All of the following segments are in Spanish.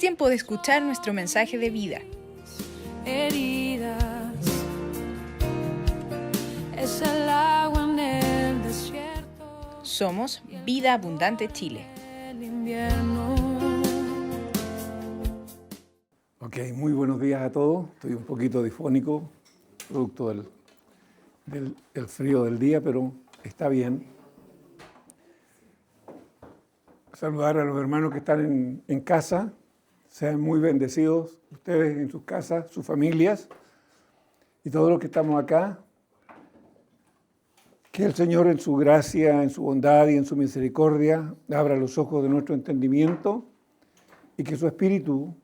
tiempo de escuchar nuestro mensaje de vida. Heridas, es el agua en el desierto. Somos Vida Abundante Chile. El invierno. Ok, muy buenos días a todos. Estoy un poquito difónico, producto del frío del día, pero está bien. Saludar a los hermanos que están en casa. Sean muy bendecidos ustedes en sus casas, sus familias y todos los que estamos acá. Que el Señor en su gracia, en su bondad y en su misericordia abra los ojos de nuestro entendimiento y que su Espíritu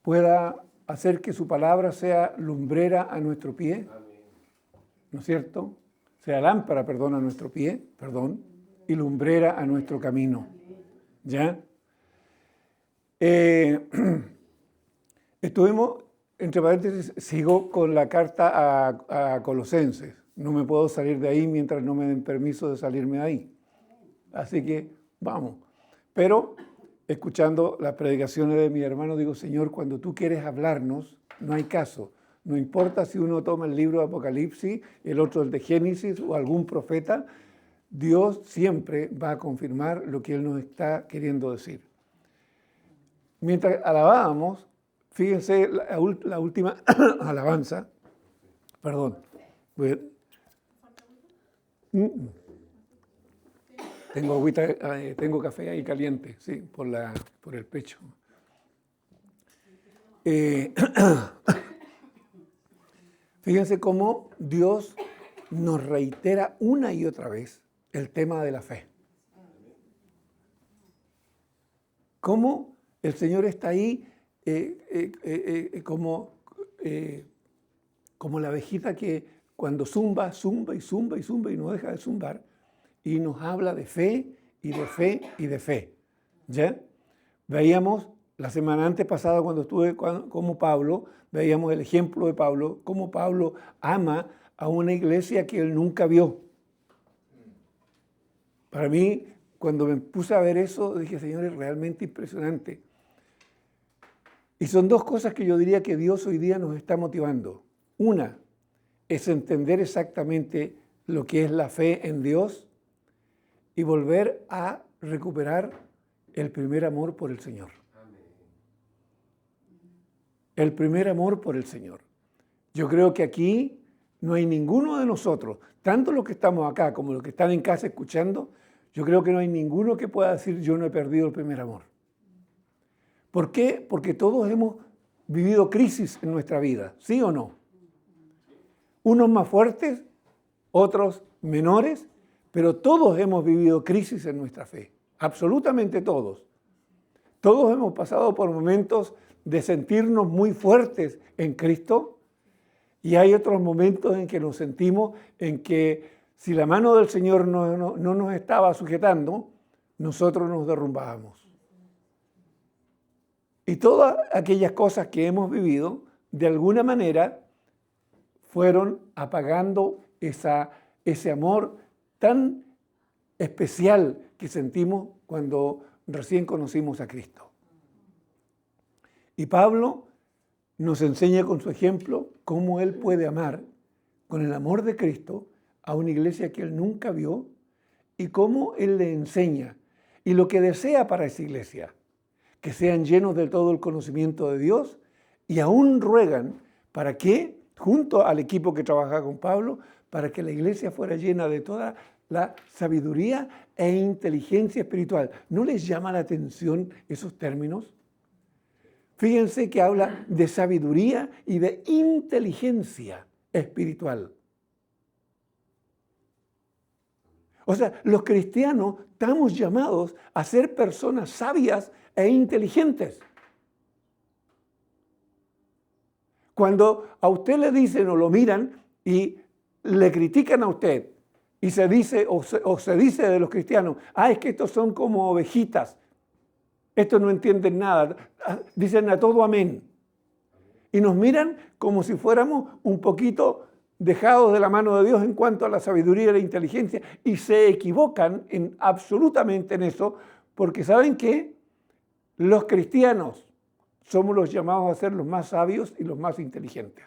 pueda hacer que su palabra sea lumbrera a nuestro pie, ¿no es cierto? Sea lámpara, a nuestro pie, y lumbrera a nuestro camino. ¿Ya? Estuvimos, entre paréntesis, sigo con la carta a Colosenses. No me puedo salir de ahí mientras no me den permiso de salirme de ahí. Así que vamos. Pero escuchando las predicaciones de mi hermano, digo, Señor, cuando tú quieres hablarnos, no hay caso. No importa si uno toma el libro de Apocalipsis, el otro el de Génesis o algún profeta, Dios siempre va a confirmar lo que Él nos está queriendo decir. Mientras alabábamos, fíjense la última alabanza, tengo agüita, tengo café ahí caliente, sí, por el pecho. Fíjense cómo Dios nos reitera una y otra vez el tema de la fe. Cómo el Señor está ahí como la abejita que cuando zumba y no deja de zumbar y nos habla de fe y de fe y de fe. ¿Ya? Veíamos la semana antepasada cuando estuve como Pablo, veíamos el ejemplo de Pablo, cómo Pablo ama a una iglesia que él nunca vio. Para mí, cuando me puse a ver eso, dije, Señor, es realmente impresionante. Y son dos cosas que yo diría que Dios hoy día nos está motivando. Una es entender exactamente lo que es la fe en Dios y volver a recuperar el primer amor por el Señor. El primer amor por el Señor. Yo creo que aquí no hay ninguno de nosotros, tanto los que estamos acá como los que están en casa escuchando, yo creo que no hay ninguno que pueda decir yo no he perdido el primer amor. ¿Por qué? Porque todos hemos vivido crisis en nuestra vida, ¿sí o no? Unos más fuertes, otros menores, pero todos hemos vivido crisis en nuestra fe, absolutamente todos. Todos hemos pasado por momentos de sentirnos muy fuertes en Cristo y hay otros momentos en que nos sentimos en que si la mano del Señor no nos estaba sujetando, nosotros nos derrumbábamos. Y todas aquellas cosas que hemos vivido, de alguna manera, fueron apagando ese amor tan especial que sentimos cuando recién conocimos a Cristo. Y Pablo nos enseña con su ejemplo cómo él puede amar con el amor de Cristo a una iglesia que él nunca vio y cómo él le enseña y lo que desea para esa iglesia. Que sean llenos de todo el conocimiento de Dios y aún ruegan para que, junto al equipo que trabaja con Pablo, para que la iglesia fuera llena de toda la sabiduría e inteligencia espiritual. ¿No les llama la atención esos términos? Fíjense que habla de sabiduría y de inteligencia espiritual. O sea, los cristianos estamos llamados a ser personas sabias e inteligentes. Cuando a usted le dicen o lo miran y le critican a usted y se dice o se dice de los cristianos, es que estos son como ovejitas, estos no entienden nada, dicen a todo amén. Y nos miran como si fuéramos un poquito dejados de la mano de Dios en cuanto a la sabiduría y la inteligencia, y se equivocan absolutamente en eso, porque ¿saben qué? Los cristianos somos los llamados a ser los más sabios y los más inteligentes.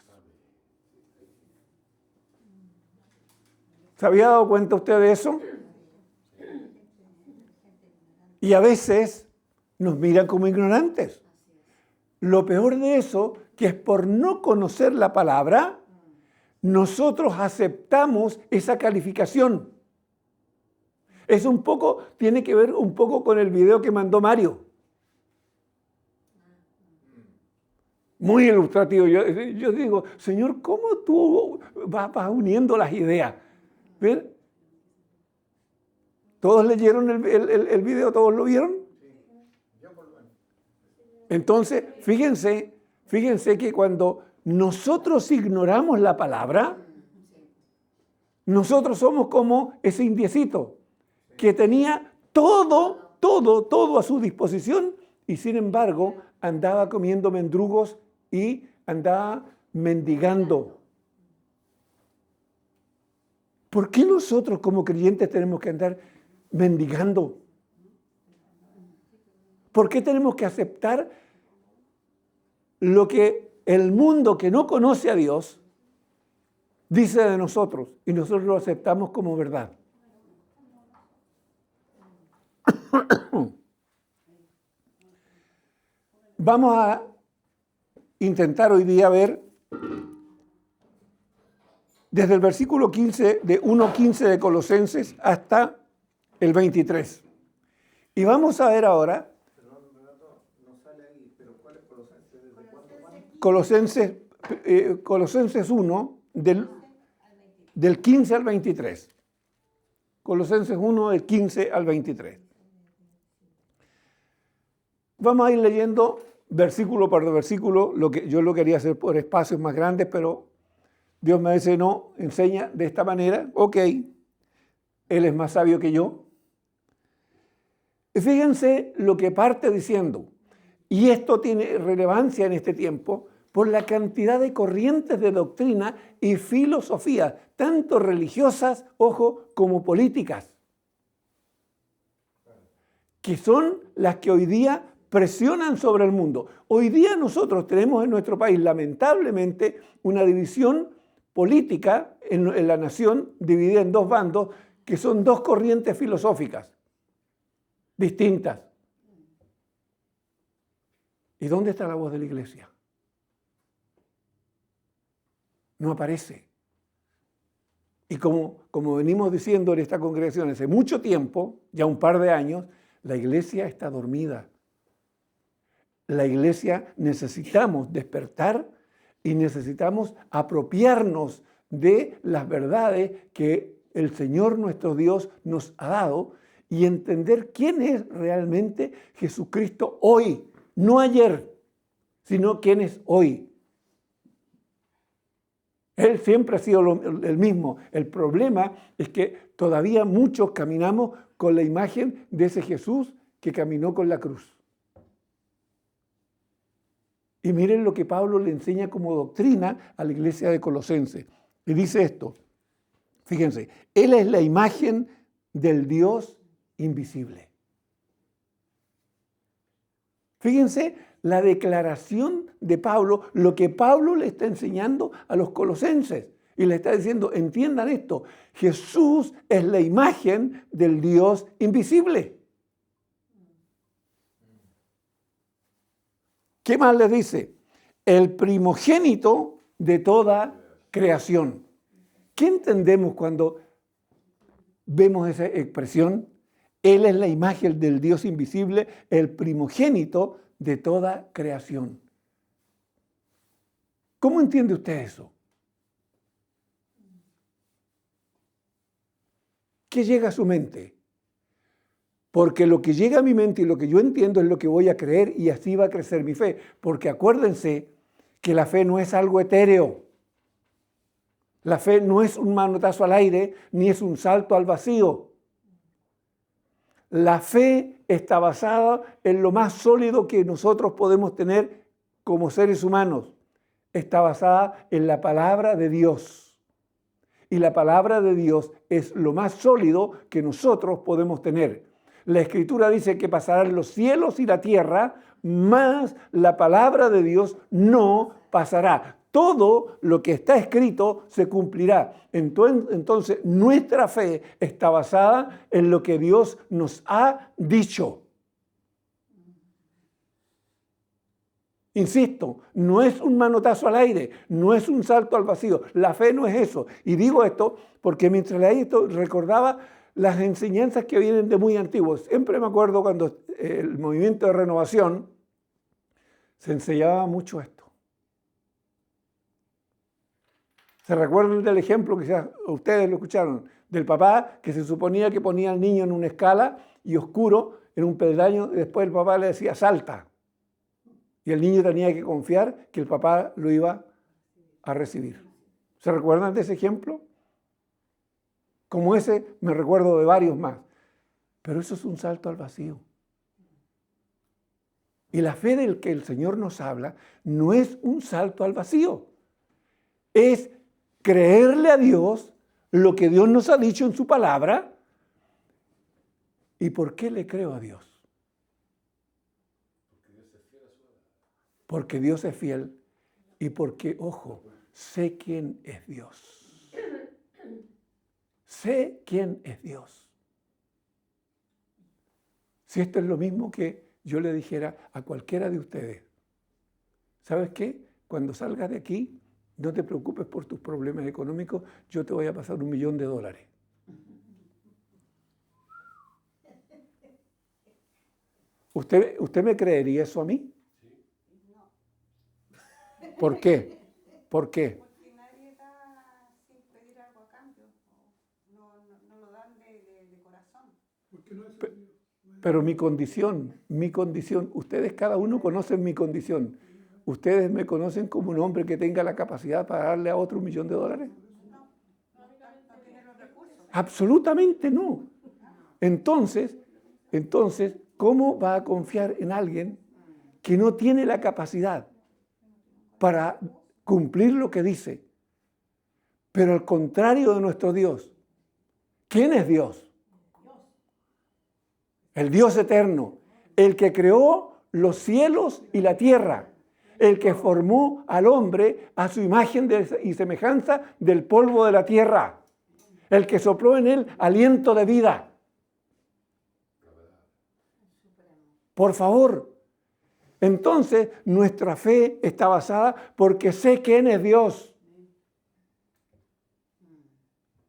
¿Se había dado cuenta usted de eso? Y a veces nos miran como ignorantes. Lo peor de eso, que es por no conocer la palabra, nosotros aceptamos esa calificación. Es un poco, tiene que ver un poco con el video que mandó Mario. Muy ilustrativo. Yo digo, Señor, ¿cómo tú vas uniendo las ideas? ¿Ven? ¿Todos leyeron el video? ¿Todos lo vieron? Entonces, fíjense que cuando nosotros ignoramos la palabra, nosotros somos como ese indiecito que tenía todo a su disposición y sin embargo andaba comiendo mendrugos y andaba mendigando. ¿Por qué nosotros como creyentes tenemos que andar mendigando? ¿Por qué tenemos que aceptar lo que el mundo que no conoce a Dios dice de nosotros y nosotros lo aceptamos como verdad? Vamos a intentar hoy día ver desde el versículo 15 de 1:15 de Colosenses hasta el 23. Y vamos a ver ahora Colosenses 1 del 15 al 23. Colosenses 1 del 15 al 23. Vamos a ir leyendo versículo por versículo. Yo lo quería hacer por espacios más grandes, pero Dios me dice, no, enseña de esta manera. Ok, Él es más sabio que yo. Y fíjense lo que parte diciendo. Y esto tiene relevancia en este tiempo por la cantidad de corrientes de doctrina y filosofía, tanto religiosas, ojo, como políticas, que son las que hoy día presionan sobre el mundo. Hoy día nosotros tenemos en nuestro país, lamentablemente, una división política en la nación dividida en dos bandos, que son dos corrientes filosóficas distintas. ¿Y dónde está la voz de la iglesia? No aparece. Y como venimos diciendo en esta congregación hace mucho tiempo, ya un par de años, la iglesia está dormida. La iglesia necesitamos despertar y necesitamos apropiarnos de las verdades que el Señor nuestro Dios nos ha dado y entender quién es realmente Jesucristo hoy, no ayer, sino quién es hoy. Él siempre ha sido el mismo. El problema es que todavía muchos caminamos con la imagen de ese Jesús que caminó con la cruz. Y miren lo que Pablo le enseña como doctrina a la iglesia de Colosenses. Y dice esto, fíjense, Él es la imagen del Dios invisible. Fíjense la declaración de Pablo, lo que Pablo le está enseñando a los colosenses. Y le está diciendo, entiendan esto, Jesús es la imagen del Dios invisible. ¿Qué más les dice? El primogénito de toda creación. ¿Qué entendemos cuando vemos esa expresión? Él es la imagen del Dios invisible, el primogénito de toda creación. ¿Cómo entiende usted eso? ¿Qué llega a su mente? Porque lo que llega a mi mente y lo que yo entiendo es lo que voy a creer y así va a crecer mi fe. Porque acuérdense que la fe no es algo etéreo. La fe no es un manotazo al aire ni es un salto al vacío. La fe está basada en lo más sólido que nosotros podemos tener como seres humanos. Está basada en la palabra de Dios. Y la palabra de Dios es lo más sólido que nosotros podemos tener. La Escritura dice que pasarán los cielos y la tierra, mas la palabra de Dios no pasará. Todo lo que está escrito se cumplirá. Entonces, nuestra fe está basada en lo que Dios nos ha dicho. Insisto, no es un manotazo al aire, no es un salto al vacío. La fe no es eso. Y digo esto porque mientras leí esto recordaba las enseñanzas que vienen de muy antiguos. Siempre me acuerdo cuando el movimiento de renovación se enseñaba mucho esto. ¿Se recuerdan del ejemplo que ustedes lo escucharon? Del papá que se suponía que ponía al niño en una escala y oscuro, en un peldaño, y después el papá le decía salta. Y el niño tenía que confiar que el papá lo iba a recibir. ¿Se recuerdan de ese ejemplo? Como ese me recuerdo de varios más. Pero eso es un salto al vacío. Y la fe del que el Señor nos habla no es un salto al vacío. Es creerle a Dios lo que Dios nos ha dicho en su palabra. ¿Y por qué le creo a Dios? Porque Dios es fiel y porque, ojo, sé quién es Dios. Sé quién es Dios. Si esto es lo mismo que yo le dijera a cualquiera de ustedes, ¿sabes qué? Cuando salgas de aquí, no te preocupes por tus problemas económicos, yo te voy a pasar $1 millón. ¿Usted me creería eso a mí? ¿Por qué? ¿Por qué? Porque nadie da sin pedir algo a cambio. No lo dan de corazón. Pero mi condición, ustedes cada uno conocen mi condición. ¿Ustedes me conocen como un hombre que tenga la capacidad para darle a otro $1 millón? No tiene los recursos. Absolutamente no. Entonces, ¿cómo va a confiar en alguien que no tiene la capacidad para cumplir lo que dice? Pero al contrario de nuestro Dios, ¿quién es Dios? El Dios eterno, el que creó los cielos y la tierra, el que formó al hombre a su imagen y semejanza del polvo de la tierra, el que sopló en él aliento de vida. Por favor. Entonces, nuestra fe está basada porque sé quién es Dios.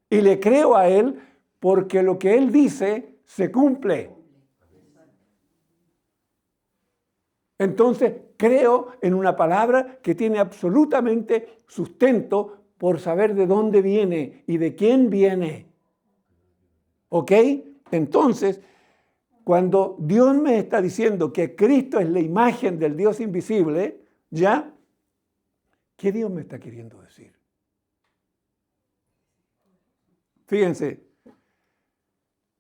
Y le creo a Él porque lo que Él dice se cumple. Entonces, creo en una palabra que tiene absolutamente sustento por saber de dónde viene y de quién viene. ¿Ok? Entonces, cuando Dios me está diciendo que Cristo es la imagen del Dios invisible, ¿ya? ¿Qué Dios me está queriendo decir? Fíjense,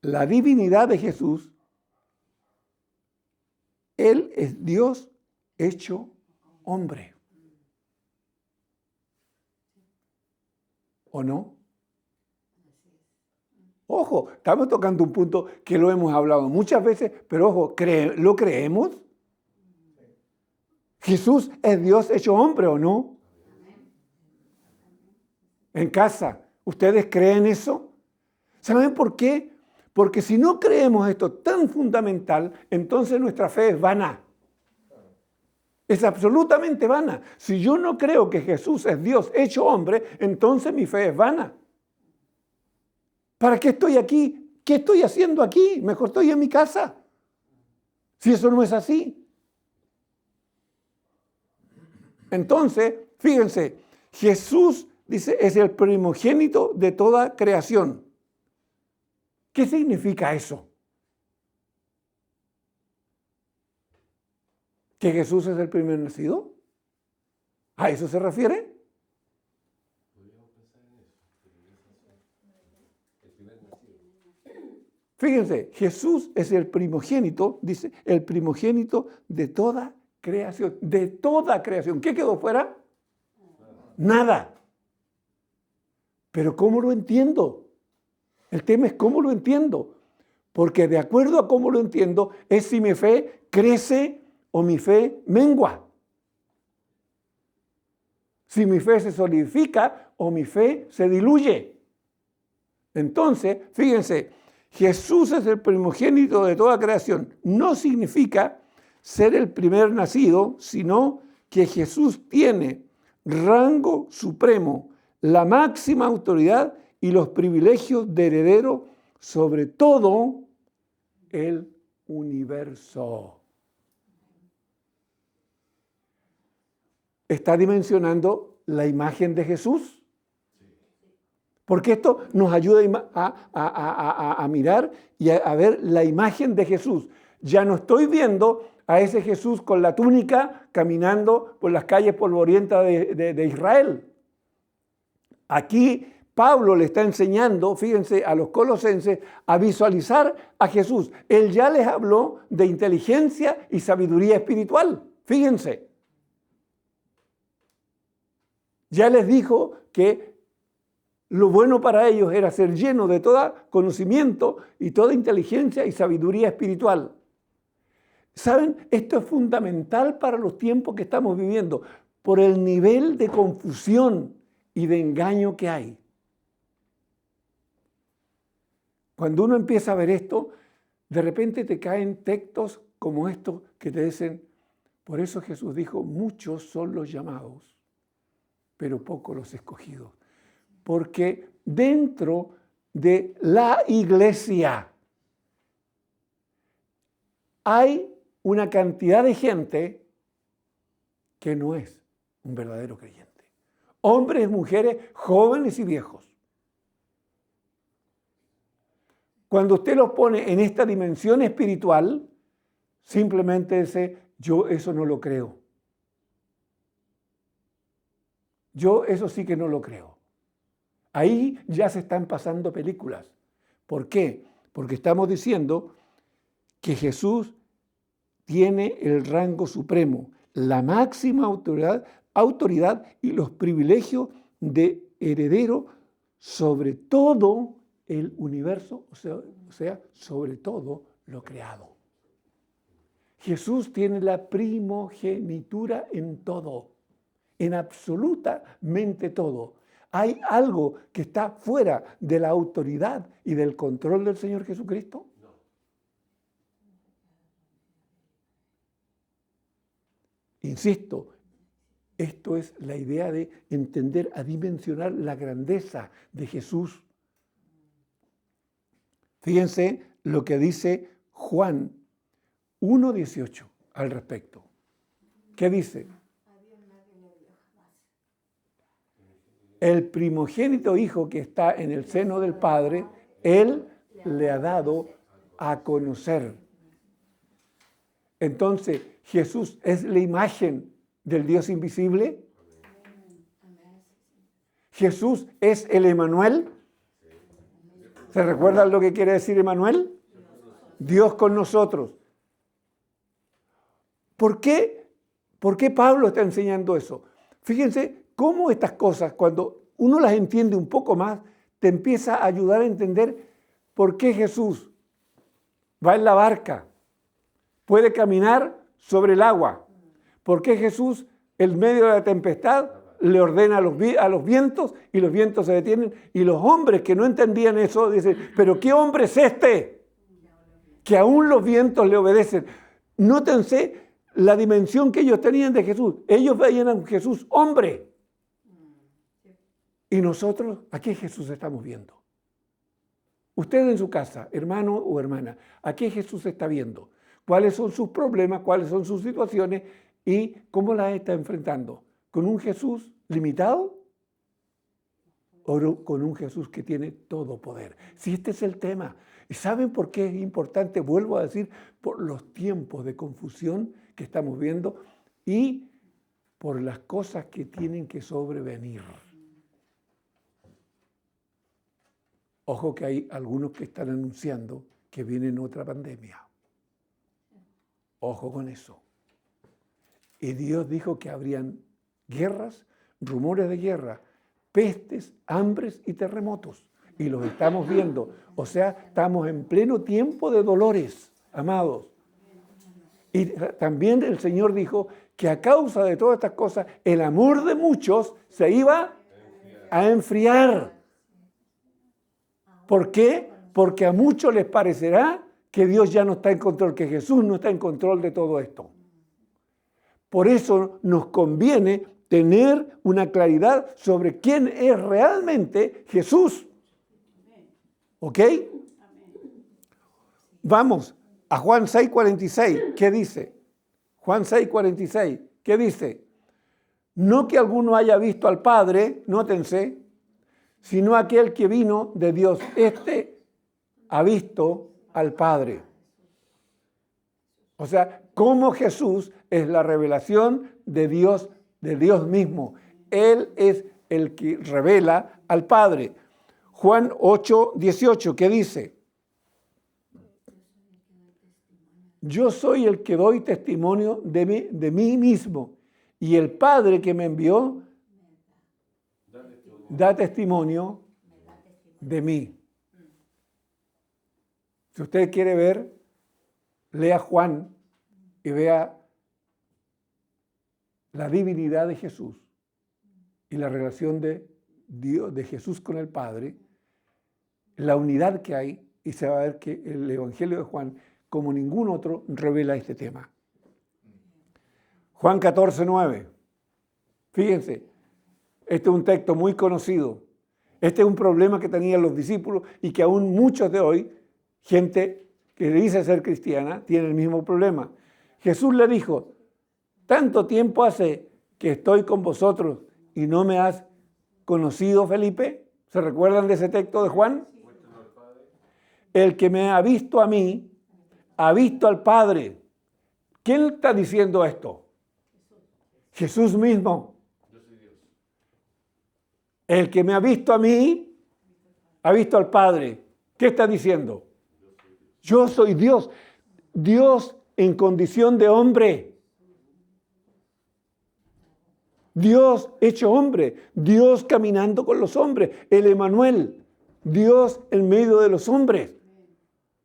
la divinidad de Jesús, Él es Dios hecho hombre. ¿O no? Ojo, estamos tocando un punto que lo hemos hablado muchas veces, pero ojo, ¿lo creemos? ¿Jesús es Dios hecho hombre o no? En casa, ¿ustedes creen eso? ¿Saben por qué? Porque si no creemos esto tan fundamental, entonces nuestra fe es vana. Es absolutamente vana. Si yo no creo que Jesús es Dios hecho hombre, entonces mi fe es vana. ¿Para qué estoy aquí? ¿Qué estoy haciendo aquí? Mejor estoy en mi casa. Si eso no es así. Entonces, fíjense, Jesús, dice, es el primogénito de toda creación. ¿Qué significa eso? ¿Que Jesús es el primer nacido? ¿A eso se refiere? Fíjense, Jesús es el primogénito, dice, el primogénito de toda creación. De toda creación. ¿Qué quedó fuera? Nada. Pero ¿cómo lo entiendo? El tema es cómo lo entiendo. Porque de acuerdo a cómo lo entiendo, es si mi fe crece o mi fe mengua. Si mi fe se solidifica o mi fe se diluye. Entonces, fíjense, Jesús es el primogénito de toda creación. No significa ser el primer nacido, sino que Jesús tiene rango supremo, la máxima autoridad y los privilegios de heredero sobre todo el universo. ¿Está dimensionando la imagen de Jesús? Porque esto nos ayuda a mirar y a ver la imagen de Jesús. Ya no estoy viendo a ese Jesús con la túnica caminando por las calles polvorientas de Israel. Aquí Pablo le está enseñando, fíjense, a los colosenses a visualizar a Jesús. Él ya les habló de inteligencia y sabiduría espiritual. Fíjense. Ya les dijo que lo bueno para ellos era ser llenos de todo conocimiento y toda inteligencia y sabiduría espiritual. ¿Saben? Esto es fundamental para los tiempos que estamos viviendo, por el nivel de confusión y de engaño que hay. Cuando uno empieza a ver esto, de repente te caen textos como estos que te dicen, por eso Jesús dijo, muchos son los llamados, pero pocos los escogidos. Porque dentro de la iglesia hay una cantidad de gente que no es un verdadero creyente. Hombres, mujeres, jóvenes y viejos. Cuando usted los pone en esta dimensión espiritual, simplemente dice, yo eso no lo creo. Yo eso sí que no lo creo. Ahí ya se están pasando películas. ¿Por qué? Porque estamos diciendo que Jesús tiene el rango supremo, la máxima autoridad y los privilegios de heredero sobre todo el universo, o sea, sobre todo lo creado. Jesús tiene la primogenitura en todo, en absolutamente todo. ¿Hay algo que está fuera de la autoridad y del control del Señor Jesucristo? No. Insisto, esto es la idea de entender, a dimensionar la grandeza de Jesús. Fíjense lo que dice Juan 1:18 al respecto. ¿Qué dice? El primogénito hijo que está en el seno del Padre, Él le ha dado a conocer. Entonces, ¿Jesús es la imagen del Dios invisible? ¿Jesús es el Emmanuel? ¿Se recuerdan lo que quiere decir Emmanuel? Dios con nosotros. ¿Por qué Pablo está enseñando eso? Fíjense cómo estas cosas, cuando uno las entiende un poco más, te empieza a ayudar a entender por qué Jesús va en la barca, puede caminar sobre el agua, por qué Jesús en medio de la tempestad le ordena a los vientos y los vientos se detienen, y los hombres que no entendían eso dicen, pero ¿qué hombre es este? Que aún los vientos le obedecen. Nótense la dimensión que ellos tenían de Jesús. Ellos veían a un Jesús hombre. Y nosotros, ¿a qué Jesús estamos viendo? Usted en su casa, hermano o hermana, ¿a qué Jesús está viendo? ¿Cuáles son sus problemas? ¿Cuáles son sus situaciones? ¿Y cómo las está enfrentando? ¿Con un Jesús limitado? ¿O con un Jesús que tiene todo poder? Si este es el tema. ¿Y saben por qué es importante? Vuelvo a decir, por los tiempos de confusión que estamos viendo y por las cosas que tienen que sobrevenir. Ojo que hay algunos que están anunciando que viene otra pandemia. Ojo con eso. Y Dios dijo que habrían guerras, rumores de guerra, pestes, hambres y terremotos. y los estamos viendo. O sea, estamos en pleno tiempo de dolores, amados. Y también el Señor dijo que a causa de todas estas cosas, el amor de muchos se iba a enfriar. ¿Por qué? Porque a muchos les parecerá que Dios ya no está en control, que Jesús no está en control de todo esto. Por eso nos conviene tener una claridad sobre quién es realmente Jesús. ¿Ok? Vamos a Juan 6:46. ¿Qué dice? Juan 6:46. ¿Qué dice? No que alguno haya visto al Padre, nótense, sino aquel que vino de Dios. Este ha visto al Padre. O sea, cómo Jesús es la revelación de Dios mismo. Él es el que revela al Padre. Juan 8:18, ¿qué dice? Yo soy el que doy testimonio de mí mismo, y el Padre que me envió da testimonio de mí. Si usted quiere ver, lea Juan y vea la divinidad de Jesús y la relación de Dios, de Jesús con el Padre, la unidad que hay, y se va a ver que el Evangelio de Juan, como ningún otro, revela este tema. Juan 14:9. Fíjense, este es un texto muy conocido. Este es un problema que tenían los discípulos y que aún muchos de hoy, gente que dice ser cristiana, tiene el mismo problema. Jesús le dijo, ¿tanto tiempo hace que estoy con vosotros y no me has conocido, Felipe? ¿Se recuerdan de ese texto de Juan? El que me ha visto a mí, ha visto al Padre. ¿Quién está diciendo esto? Jesús mismo. El que me ha visto a mí, ha visto al Padre. ¿Qué está diciendo? Yo soy Dios. Dios en condición de hombre. Dios hecho hombre. Dios caminando con los hombres. El Emmanuel. Dios en medio de los hombres.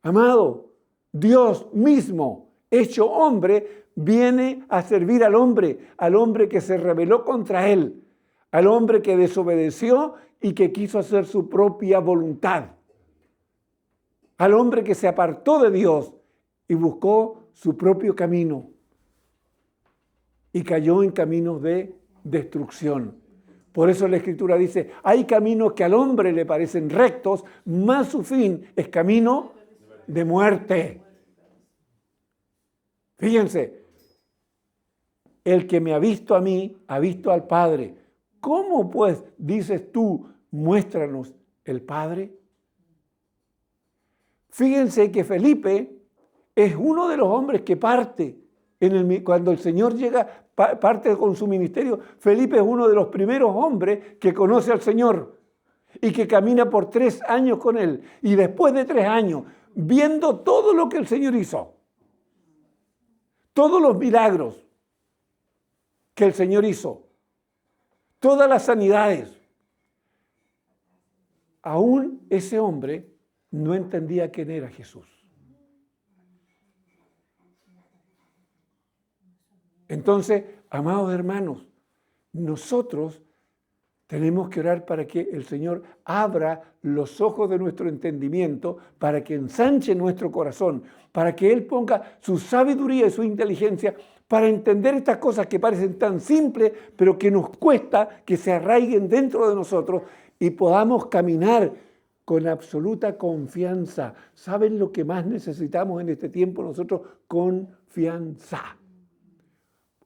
Amado, Dios mismo, hecho hombre, viene a servir al hombre que se rebeló contra él, al hombre que desobedeció y que quiso hacer su propia voluntad, al hombre que se apartó de Dios y buscó su propio camino y cayó en caminos de destrucción. Por eso la Escritura dice, hay caminos que al hombre le parecen rectos, mas su fin es camino de muerte. Fíjense, el que me ha visto a mí, ha visto al Padre. ¿Cómo pues dices tú, muéstranos el Padre? Fíjense que Felipe es uno de los hombres que parte. Cuando el Señor llega, parte con su ministerio, Felipe es uno de los primeros hombres que conoce al Señor y que camina por 3 años con Él. Y después de 3 años, viendo todo lo que el Señor hizo, todos los milagros que el Señor hizo, todas las sanidades, aún ese hombre no entendía quién era Jesús. Entonces, amados hermanos, nosotros tenemos que orar para que el Señor abra los ojos de nuestro entendimiento, para que ensanche nuestro corazón, para que Él ponga su sabiduría y su inteligencia para entender estas cosas que parecen tan simples, pero que nos cuesta que se arraiguen dentro de nosotros y podamos caminar con absoluta confianza. ¿Saben lo que más necesitamos en este tiempo nosotros? Confianza.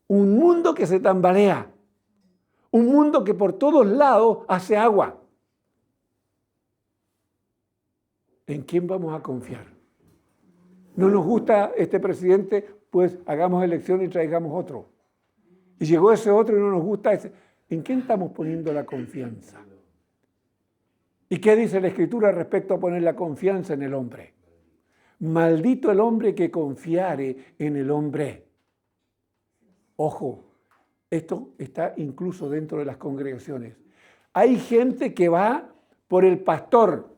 Un mundo que se tambalea. Un mundo que por todos lados hace agua. ¿En quién vamos a confiar? No nos gusta este presidente, pues hagamos elección y traigamos otro. Y llegó ese otro y no nos gusta ese. ¿En quién estamos poniendo la confianza? ¿Y qué dice la Escritura respecto a poner la confianza en el hombre? Maldito el hombre que confiare en el hombre. Ojo, esto está incluso dentro de las congregaciones. Hay gente que va por el pastor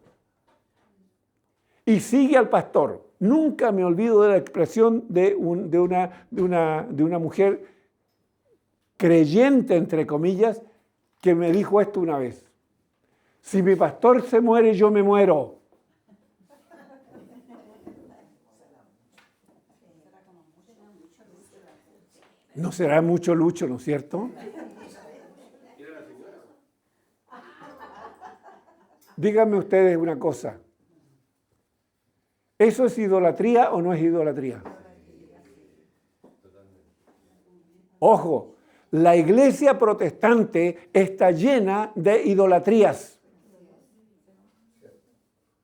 y sigue al pastor. Nunca me olvido de la expresión de una mujer creyente, entre comillas, que me dijo esto una vez. Si mi pastor se muere, yo me muero. No será mucho Lucho, ¿no es cierto? Díganme ustedes una cosa. ¿Eso es idolatría o no es idolatría? Ojo, la iglesia protestante está llena de idolatrías.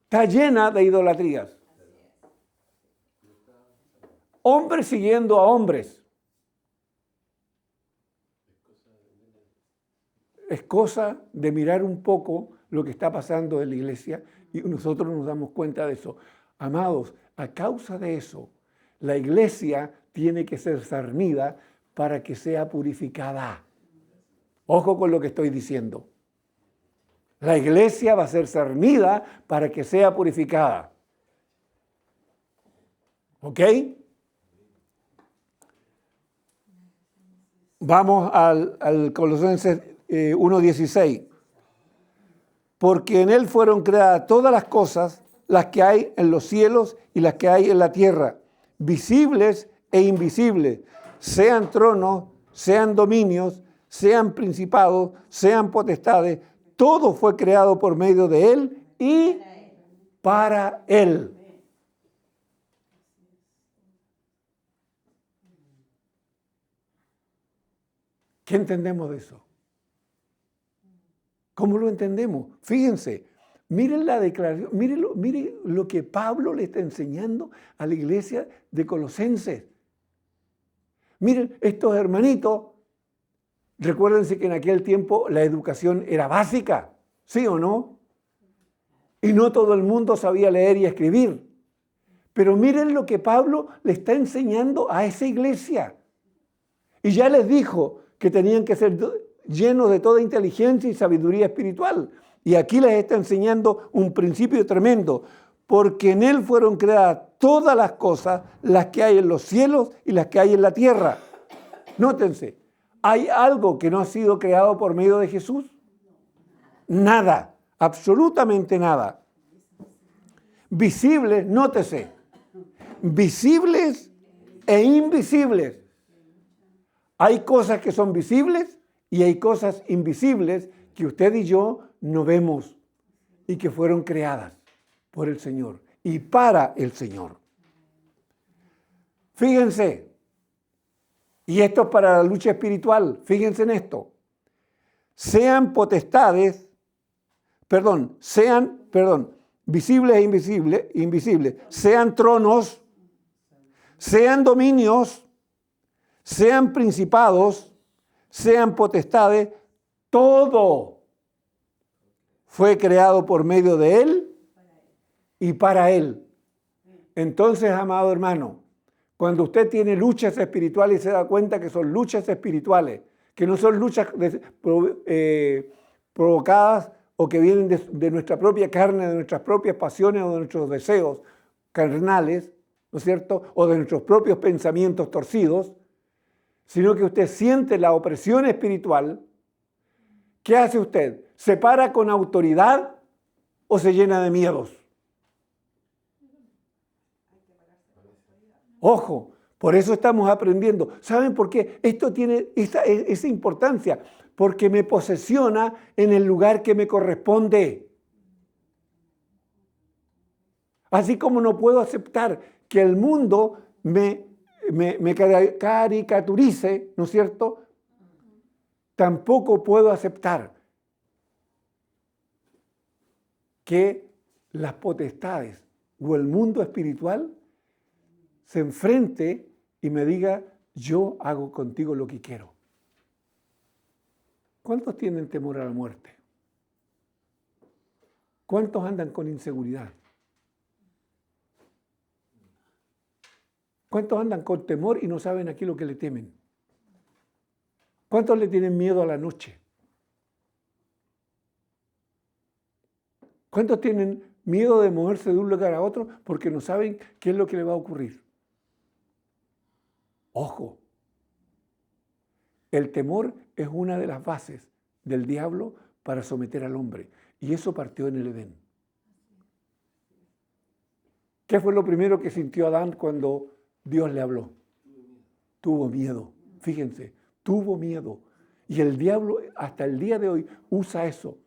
Está llena de idolatrías. Hombres siguiendo a hombres. Es cosa de mirar un poco lo que está pasando en la iglesia y nosotros nos damos cuenta de eso. Amados, a causa de eso, la iglesia tiene que ser cernida para que sea purificada. Ojo con lo que estoy diciendo. La iglesia va a ser cernida para que sea purificada. ¿Ok? Vamos al Colosenses 1:16. Porque en Él fueron creadas todas las cosas, las que hay en los cielos y las que hay en la tierra, visibles e invisibles, sean tronos, sean dominios, sean principados, sean potestades, todo fue creado por medio de Él y para Él. ¿Qué entendemos de eso? ¿Cómo lo entendemos? Fíjense, miren la declaración, miren lo que Pablo le está enseñando a la iglesia de Colosenses. Miren, estos hermanitos, recuérdense que en aquel tiempo la educación era básica, ¿sí o no? Y no todo el mundo sabía leer y escribir. Pero miren lo que Pablo le está enseñando a esa iglesia. Y ya les dijo que tenían que ser llenos de toda inteligencia y sabiduría espiritual. Y aquí les está enseñando un principio tremendo, porque en Él fueron creadas todas las cosas, las que hay en los cielos y las que hay en la tierra. Nótense, ¿hay algo que no ha sido creado por medio de Jesús? Nada, absolutamente nada. Visibles, nótese, visibles e invisibles. Hay cosas que son visibles y hay cosas invisibles que usted y yo no vemos y que fueron creadas por el Señor y para el Señor. Fíjense, y esto es para la lucha espiritual, fíjense en esto. Sean potestades, visibles e invisibles, sean tronos, sean dominios, sean principados, sean potestades, todo fue creado por medio de Él y para Él. Entonces, amado hermano, cuando usted tiene luchas espirituales y se da cuenta que son luchas espirituales, que no son luchas provocadas o que vienen de nuestra propia carne, de nuestras propias pasiones o de nuestros deseos carnales, ¿no es cierto? O de nuestros propios pensamientos torcidos, sino que usted siente la opresión espiritual. ¿Qué hace usted? ¿Se para con autoridad o se llena de miedos? Ojo, por eso estamos aprendiendo. ¿Saben por qué? Esto tiene esa importancia, porque me posesiona en el lugar que me corresponde. Así como no puedo aceptar que el mundo me caricaturice, ¿no es cierto? Tampoco puedo aceptar que las potestades o el mundo espiritual se enfrente y me diga, yo hago contigo lo que quiero. ¿Cuántos tienen temor a la muerte? ¿Cuántos andan con inseguridad? ¿Cuántos andan con temor y no saben aquí lo que le temen? ¿Cuántos le tienen miedo a la noche? ¿Cuántos tienen miedo de moverse de un lugar a otro porque no saben qué es lo que le va a ocurrir? Ojo, el temor es una de las bases del diablo para someter al hombre. Y eso partió en el Edén. ¿Qué fue lo primero que sintió Adán cuando Dios le habló? Tuvo miedo. Fíjense, tuvo miedo. Y el diablo hasta el día de hoy usa eso.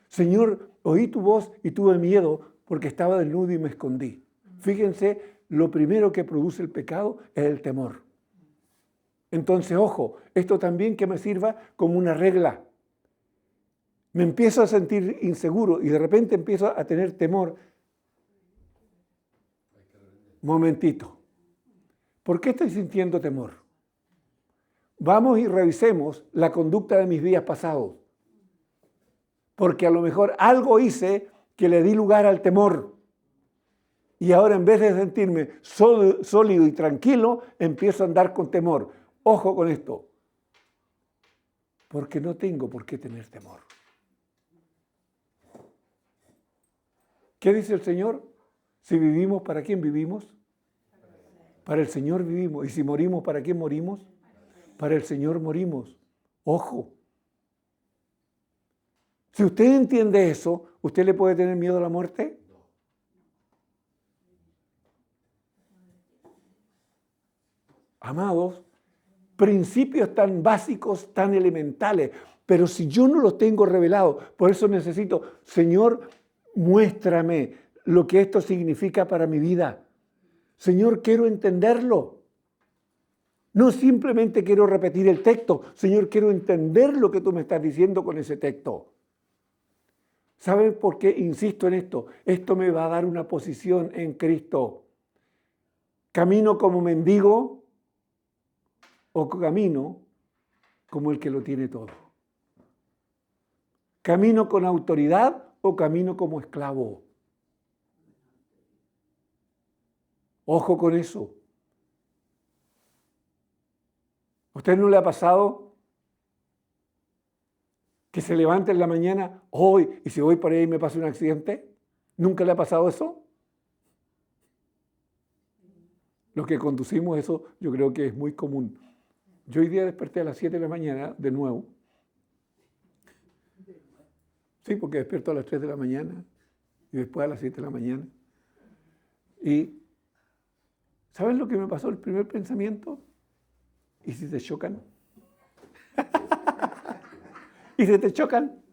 Señor, oí tu voz y tuve miedo porque estaba desnudo y me escondí. Fíjense, lo primero que produce el pecado es el temor. Entonces, ojo, esto también que me sirva como una regla. Me empiezo a sentir inseguro y de repente empiezo a tener temor. Momentito. ¿Por qué estoy sintiendo temor? Vamos y revisemos la conducta de mis días pasados. Porque a lo mejor algo hice que le di lugar al temor. Y ahora en vez de sentirme sólido y tranquilo, empiezo a andar con temor. Ojo con esto. Porque no tengo por qué tener temor. ¿Qué dice el Señor? Si vivimos, ¿para quién vivimos? Para el Señor vivimos. Y si morimos, ¿para quién morimos? Para el Señor morimos. Ojo. Si usted entiende eso, ¿usted le puede tener miedo a la muerte? Amados, principios tan básicos, tan elementales, pero si yo no los tengo revelados, por eso necesito, Señor, muéstrame lo que esto significa para mi vida. Señor, quiero entenderlo. No simplemente quiero repetir el texto. Señor, quiero entender lo que tú me estás diciendo con ese texto. ¿Saben por qué insisto en esto? Esto me va a dar una posición en Cristo. ¿Camino como mendigo o camino como el que lo tiene todo? ¿Camino con autoridad o camino como esclavo? Ojo con eso. ¿A usted no le ha pasado que se levanta en la mañana, hoy, y si voy por ahí me pasa un accidente? ¿Nunca le ha pasado eso? Los que conducimos eso, yo creo que es muy común. Yo hoy día desperté a las 7 de la mañana de nuevo. Sí, porque despierto a las 3 de la mañana y después a las 7 de la mañana. Y ¿saben lo que me pasó? El primer pensamiento. ¿Y si te chocan? ¿Y si te chocan?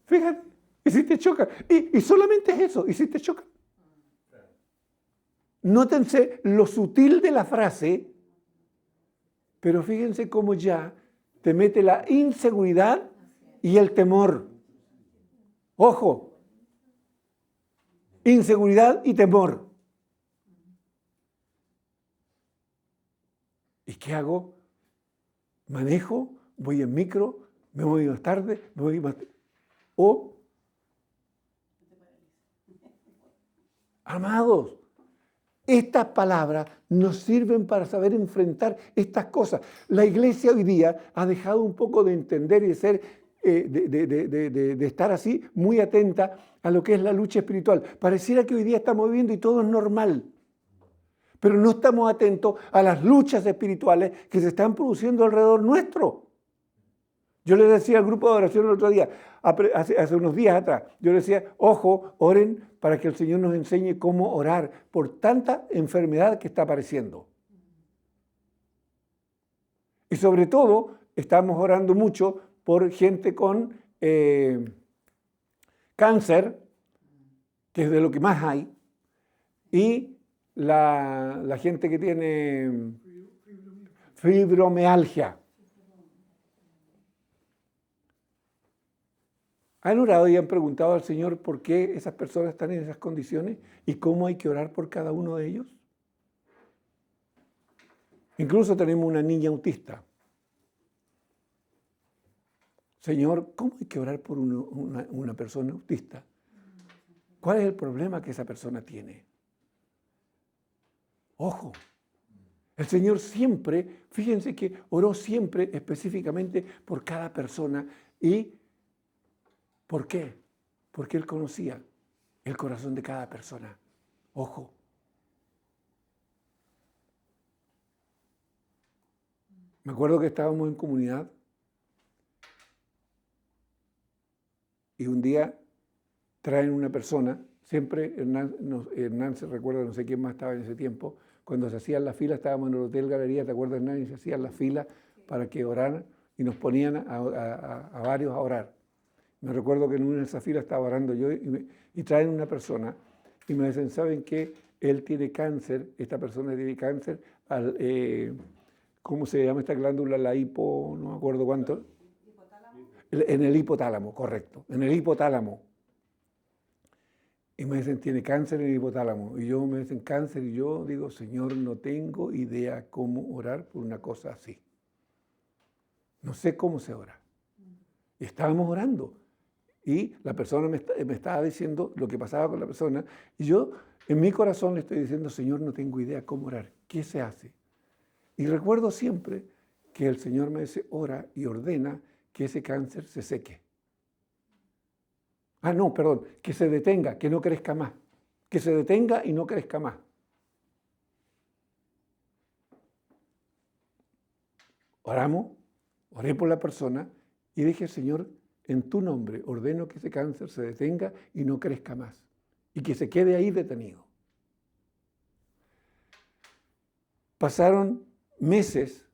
Fíjate, ¿y si te chocan? Y solamente es eso, ¿y si te chocan? Nótense lo sutil de la frase, pero fíjense cómo ya te mete la inseguridad y el temor. Ojo, inseguridad y temor. ¿Y qué hago? Manejo, voy en micro, me voy más tarde, me voy más tarde. O, amados, estas palabras nos sirven para saber enfrentar estas cosas. La iglesia hoy día ha dejado un poco de entender y de ser, de estar así muy atenta a lo que es la lucha espiritual. Pareciera que hoy día estamos viviendo y todo es normal. Pero no estamos atentos a las luchas espirituales que se están produciendo alrededor nuestro. Yo les decía al grupo de oración el otro día, hace unos días atrás, yo les decía, ojo, oren para que el Señor nos enseñe cómo orar por tanta enfermedad que está apareciendo. Y sobre todo, estamos orando mucho por gente con cáncer, que es de lo que más hay, y la gente que tiene fibromialgia. ¿Han orado y han preguntado al Señor por qué esas personas están en esas condiciones y cómo hay que orar por cada uno de ellos? Incluso tenemos una niña autista. Señor, ¿cómo hay que orar por una persona autista? ¿Cuál es el problema que esa persona tiene? Ojo, el Señor siempre, fíjense que oró siempre específicamente por cada persona. ¿Y por qué? Porque Él conocía el corazón de cada persona. Ojo. Me acuerdo que estábamos en comunidad y un día traen una persona, siempre Hernán se recuerda, no sé quién más estaba en ese tiempo, cuando se hacían las filas, estábamos en el Hotel Galería, ¿te acuerdas, Hernán? Y se hacían las filas para que oraran y nos ponían a varios a orar. Me recuerdo que en una de esas filas estaba orando yo y traen una persona y me dicen, ¿saben qué? Él tiene cáncer, esta persona tiene cáncer, ¿cómo se llama esta glándula? La hipo, no me acuerdo cuánto. ¿Hipotálamo? En el hipotálamo, correcto, en el hipotálamo. Y me dicen, tiene cáncer en el hipotálamo. Y yo me dicen cáncer y yo digo, Señor, no tengo idea cómo orar por una cosa así. No sé cómo se ora. Y estábamos orando. Y la persona me estaba diciendo lo que pasaba con la persona. Y yo en mi corazón le estoy diciendo, Señor, no tengo idea cómo orar. ¿Qué se hace? Y recuerdo siempre que el Señor me dice, ora y ordena que ese cáncer se seque. Que se detenga, que no crezca más. Que se detenga y no crezca más. Oré por la persona y dije, Señor, en tu nombre ordeno que ese cáncer se detenga y no crezca más. Y que se quede ahí detenido. Pasaron meses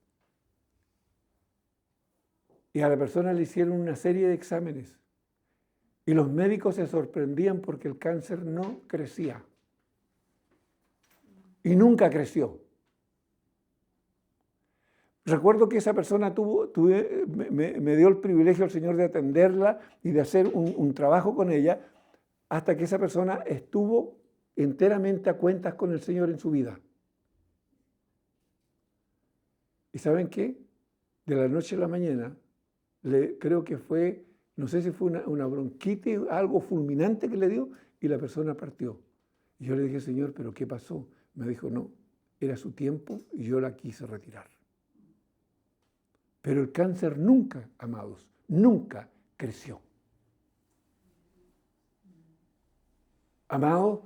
y a la persona le hicieron una serie de exámenes. Y los médicos se sorprendían porque el cáncer no crecía. Y nunca creció. Recuerdo que esa persona me dio el privilegio al Señor de atenderla y de hacer un trabajo con ella hasta que esa persona estuvo enteramente a cuentas con el Señor en su vida. ¿Y saben qué? De la noche a la mañana, creo que fue, no sé si fue una bronquitis, algo fulminante que le dio, y la persona partió. Y yo le dije, Señor, ¿pero qué pasó? Me dijo, no, era su tiempo y yo la quise retirar. Pero el cáncer nunca, amados, nunca creció. Amados,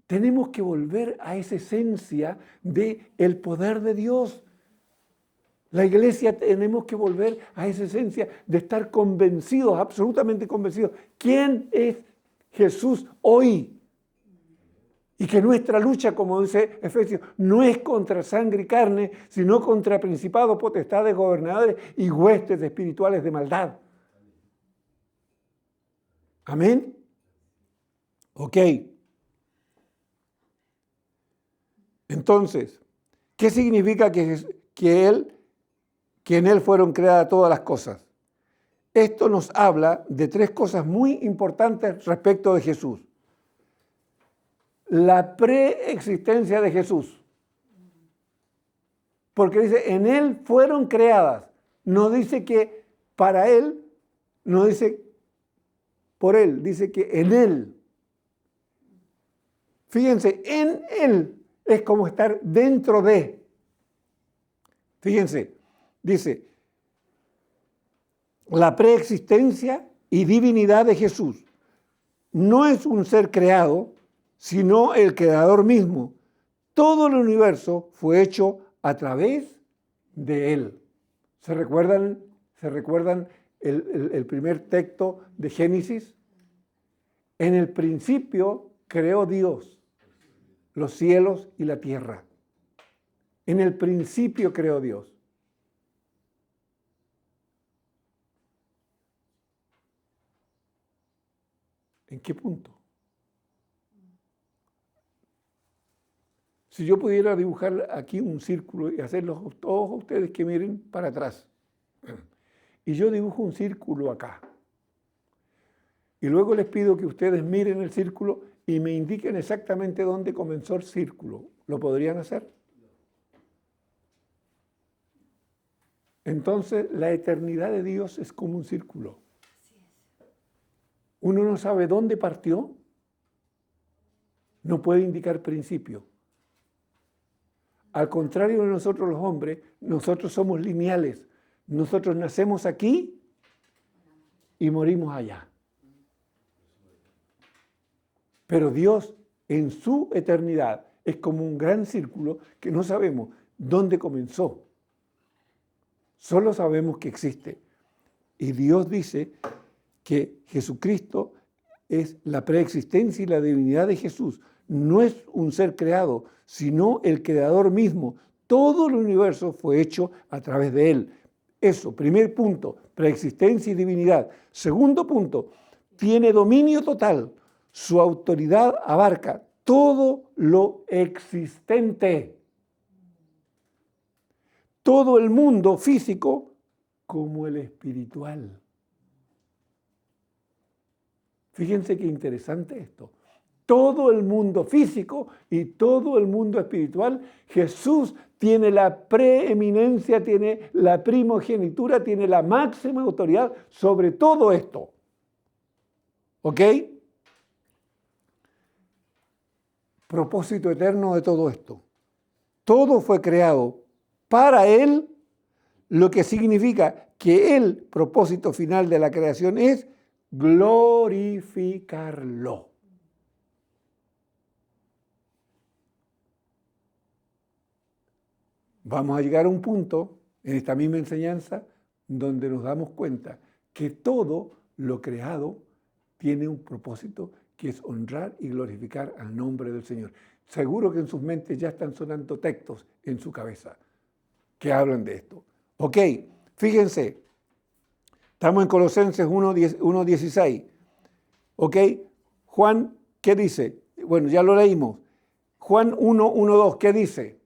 tenemos que volver a esa esencia del poder de Dios. La iglesia tenemos que volver a esa esencia de estar convencidos, absolutamente convencidos. ¿Quién es Jesús hoy? Y que nuestra lucha, como dice Efesios, no es contra sangre y carne, sino contra principados, potestades, gobernadores y huestes espirituales de maldad. ¿Amén? Ok. Entonces, ¿qué significa que en Él fueron creadas todas las cosas? Esto nos habla de tres cosas muy importantes respecto de Jesús. La preexistencia de Jesús. Porque dice, en Él fueron creadas. No dice que para Él, no dice por Él, dice que en Él. Fíjense, en Él es como estar dentro de. Fíjense, dice, la preexistencia y divinidad de Jesús. No es un ser creado, sino el creador mismo. Todo el universo fue hecho a través de Él. ¿Se recuerdan el primer texto de Génesis? En el principio creó Dios los cielos y la tierra. En el principio creó Dios. ¿En qué punto? Si yo pudiera dibujar aquí un círculo y hacerlos todos ustedes que miren para atrás, y yo dibujo un círculo acá, y luego les pido que ustedes miren el círculo y me indiquen exactamente dónde comenzó el círculo, ¿lo podrían hacer? Entonces, la eternidad de Dios es como un círculo. Uno no sabe dónde partió, no puede indicar principio. Al contrario de nosotros los hombres, nosotros somos lineales. Nosotros nacemos aquí y morimos allá. Pero Dios en su eternidad es como un gran círculo que no sabemos dónde comenzó. Solo sabemos que existe. Y Dios dice que Jesucristo es la preexistencia y la divinidad de Jesús. No es un ser creado, sino el creador mismo. Todo el universo fue hecho a través de Él. Eso, primer punto, preexistencia y divinidad. Segundo punto, tiene dominio total. Su autoridad abarca todo lo existente. Todo el mundo físico como el espiritual. Fíjense qué interesante esto. Todo el mundo físico y todo el mundo espiritual, Jesús tiene la preeminencia, tiene la primogenitura, tiene la máxima autoridad sobre todo esto. ¿Ok? Propósito eterno de todo esto. Todo fue creado para Él, lo que significa que el propósito final de la creación es glorificarlo. Vamos a llegar a un punto en esta misma enseñanza donde nos damos cuenta que todo lo creado tiene un propósito que es honrar y glorificar al nombre del Señor. Seguro que en sus mentes ya están sonando textos en su cabeza que hablan de esto. Ok, fíjense, estamos en Colosenses 1:16. Ok, Juan, ¿qué dice? Bueno, ya lo leímos. Juan 1:1-2, ¿qué dice?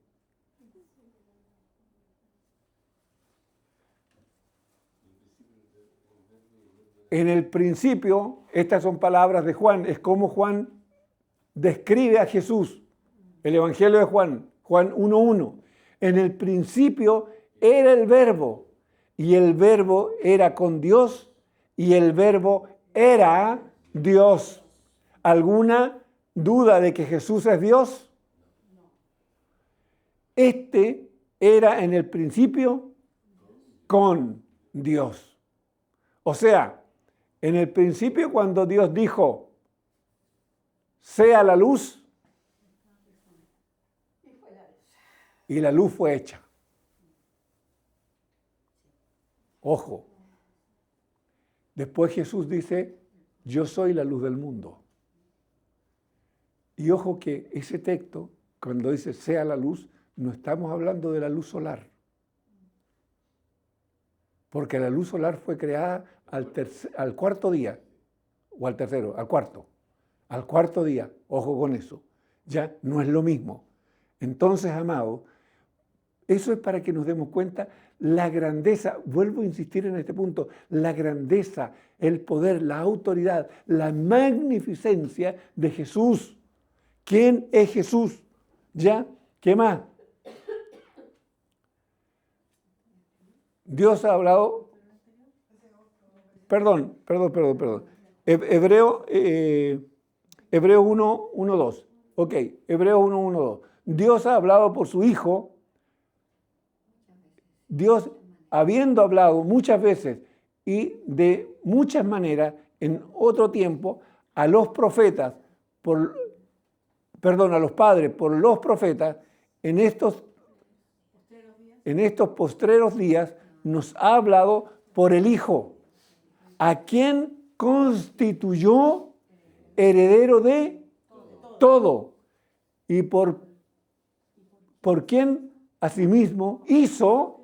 En el principio, estas son palabras de Juan, es como Juan describe a Jesús. El Evangelio de Juan, Juan 1:1. En el principio era el Verbo, y el Verbo era con Dios, y el Verbo era Dios. ¿Alguna duda de que Jesús es Dios? Este era en el principio con Dios. O sea, en el principio cuando Dios dijo, sea la luz, y la luz fue hecha. Ojo. Después Jesús dice, yo soy la luz del mundo. Y ojo que ese texto, cuando dice sea la luz, no estamos hablando de la luz solar. Porque la luz solar fue creada al cuarto día, o al tercero, al cuarto día. Ojo con eso. Ya no es lo mismo. Entonces, amados, eso es para que nos demos cuenta la grandeza, vuelvo a insistir en este punto, la grandeza, el poder, la autoridad, la magnificencia de Jesús. ¿Quién es Jesús? ¿Ya? ¿Qué más? Dios ha hablado... Perdón. Hebreo 1:2. Ok, Hebreo 1:2. Dios ha hablado por su Hijo. Dios, habiendo hablado muchas veces y de muchas maneras en otro tiempo a los profetas, a los padres por los profetas, en estos postreros días nos ha hablado por el Hijo, a quien constituyó heredero de todo y por quien asimismo hizo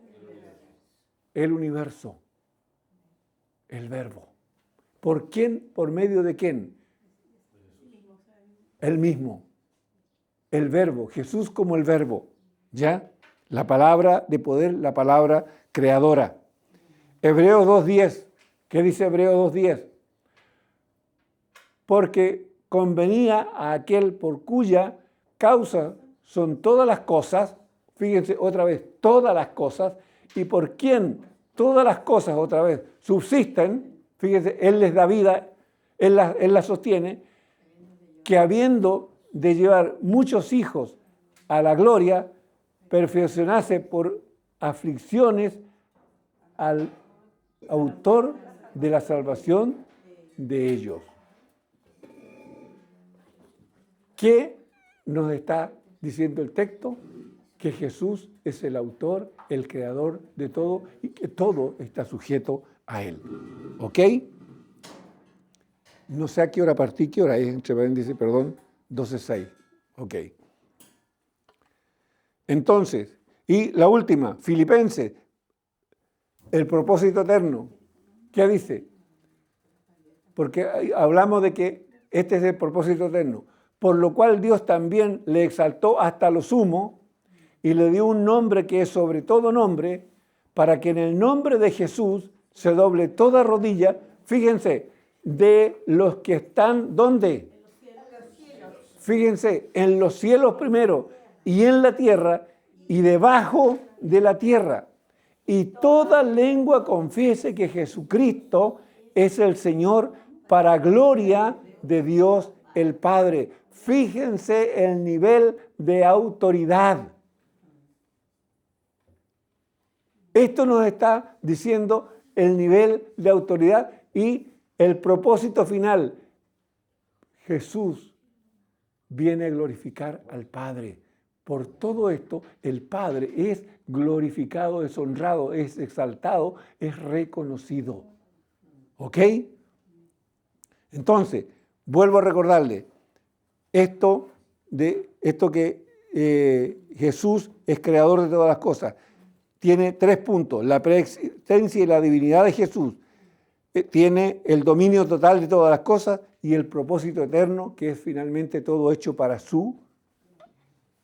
el universo, el Verbo. ¿Por quién? ¿Por medio de quién? El mismo, el Verbo, Jesús como el Verbo, ¿ya? La palabra de poder, la palabra creadora. Hebreos 2:10, ¿qué dice Hebreos 2:10? Porque convenía a aquel por cuya causa son todas las cosas, fíjense otra vez, todas las cosas, y por quien todas las cosas otra vez subsisten, fíjense, Él les da vida, Él las sostiene, que habiendo de llevar muchos hijos a la gloria, perfeccionase por aflicciones al autor de la salvación de ellos. ¿Qué nos está diciendo el texto? Que Jesús es el autor, el creador de todo y que todo está sujeto a Él. ¿Ok? No sé a qué hora partí, qué hora es, entre paréntesis, perdón, 12:06. Ok. Entonces, y la última, Filipenses, el propósito eterno. ¿Qué dice? Porque hablamos de que este es el propósito eterno. Por lo cual Dios también le exaltó hasta lo sumo y le dio un nombre que es sobre todo nombre, para que en el nombre de Jesús se doble toda rodilla, fíjense, de los que están, ¿dónde? Fíjense, en los cielos primero y en la tierra y debajo de la tierra. Y toda lengua confiese que Jesucristo es el Señor para gloria de Dios el Padre. Fíjense el nivel de autoridad. Esto nos está diciendo el nivel de autoridad y el propósito final. Jesús viene a glorificar al Padre. Por todo esto, el Padre es glorificado, es honrado, es exaltado, es reconocido. ¿Ok? Entonces, vuelvo a recordarle, esto que Jesús es creador de todas las cosas, tiene 3 puntos: la preexistencia y la divinidad de Jesús, tiene el dominio total de todas las cosas y el propósito eterno, que es finalmente todo hecho para su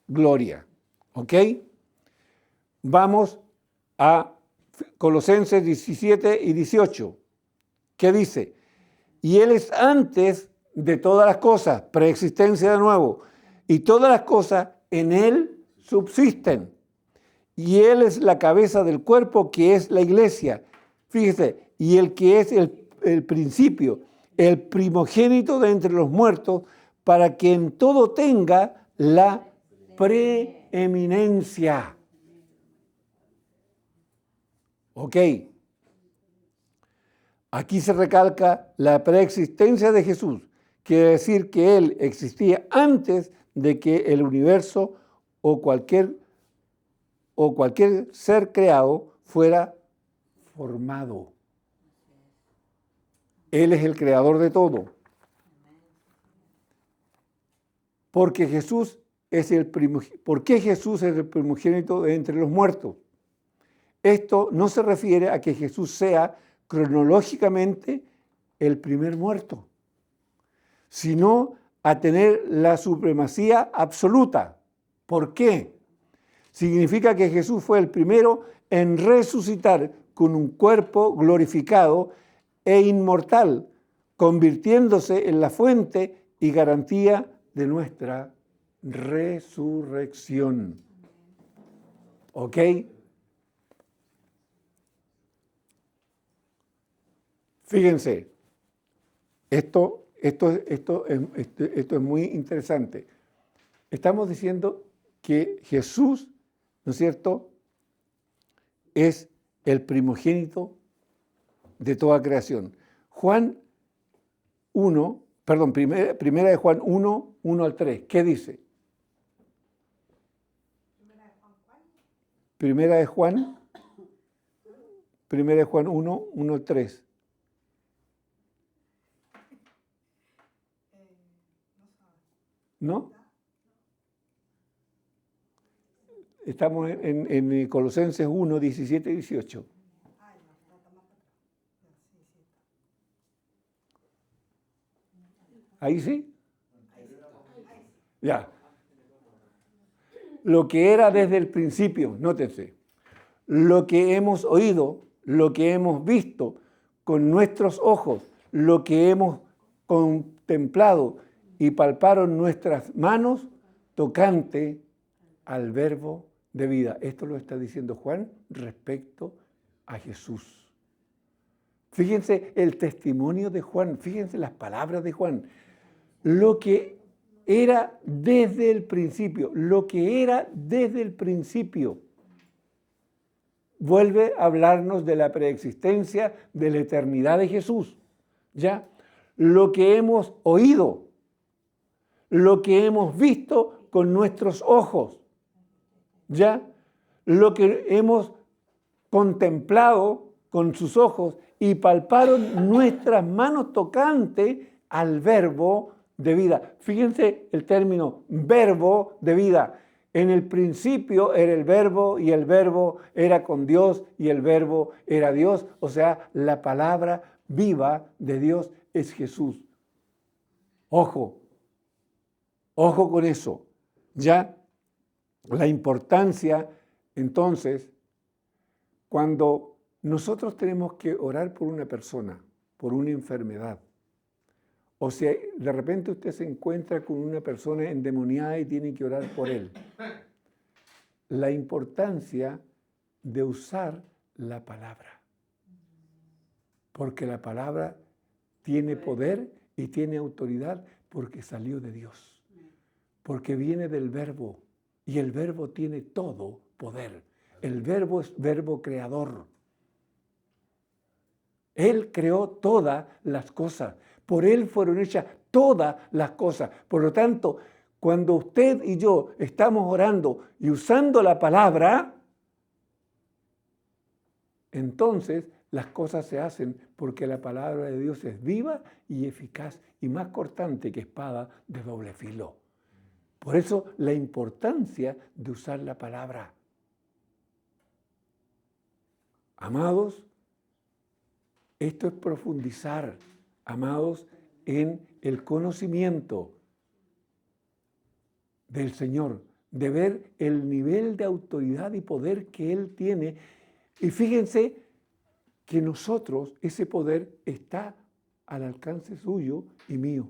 gloria. ¿Ok? Vamos a Colosenses 17 y 18. ¿Qué dice? Y Él es antes de todas las cosas, preexistencia de nuevo, y todas las cosas en Él subsisten. Y Él es la cabeza del cuerpo, que es la iglesia. Fíjese, y el que es el principio, el primogénito de entre los muertos, para que en todo tenga la preeminencia. Ok. Aquí se recalca la preexistencia de Jesús. Quiere decir que Él existía antes de que el universo o cualquier ser creado fuera formado. Él es el creador de todo. Porque Jesús es ¿Por qué Jesús es el primogénito de entre los muertos? Esto no se refiere a que Jesús sea cronológicamente el primer muerto, sino a tener la supremacía absoluta. ¿Por qué? Significa que Jesús fue el primero en resucitar con un cuerpo glorificado e inmortal, convirtiéndose en la fuente y garantía de nuestra resurrección. ¿Ok? Fíjense, esto es muy interesante. Estamos diciendo que Jesús, ¿no es cierto?, es el primogénito de toda creación. Primera de Juan 1, 1 al 3. ¿Qué dice? Primera de Juan 1, 1 al 3. ¿No? Estamos en Colosenses 1, 17 y 18. ¿Ahí sí? Ya. Lo que era desde el principio, nótense, lo que hemos oído, lo que hemos visto con nuestros ojos, lo que hemos contemplado y palparon nuestras manos tocante al verbo de vida. Esto lo está diciendo Juan respecto a Jesús. Fíjense el testimonio de Juan, fíjense las palabras de Juan. Lo que era desde el principio, lo que era desde el principio. vuelve a hablarnos de la preexistencia, de la eternidad de Jesús. ¿Ya? Lo que hemos oído, lo que hemos visto con nuestros ojos, ¿ya? Lo que hemos contemplado con sus ojos y palparon nuestras manos tocante al verbo de vida. Fíjense el término verbo de vida. En el principio era el verbo y el verbo era con Dios y el verbo era Dios. O sea, la palabra viva de Dios es Jesús. Ojo, ojo con eso. Ya la importancia, entonces, cuando nosotros tenemos que orar por una persona, por una enfermedad, o sea, de repente usted se encuentra con una persona endemoniada y tiene que orar por él. La importancia de usar la palabra. Porque la palabra tiene poder y tiene autoridad porque salió de Dios. Porque viene del verbo y el verbo tiene todo poder. El verbo es verbo creador. Él creó todas las cosas. Por Él fueron hechas todas las cosas. Por lo tanto, cuando usted y yo estamos orando y usando la palabra, entonces las cosas se hacen porque la palabra de Dios es viva y eficaz y más cortante que espada de doble filo. Por eso la importancia de usar la palabra. Amados, esto es profundizar, amados, en el conocimiento del Señor, de ver el nivel de autoridad y poder que Él tiene. Y fíjense que nosotros, ese poder está al alcance suyo y mío,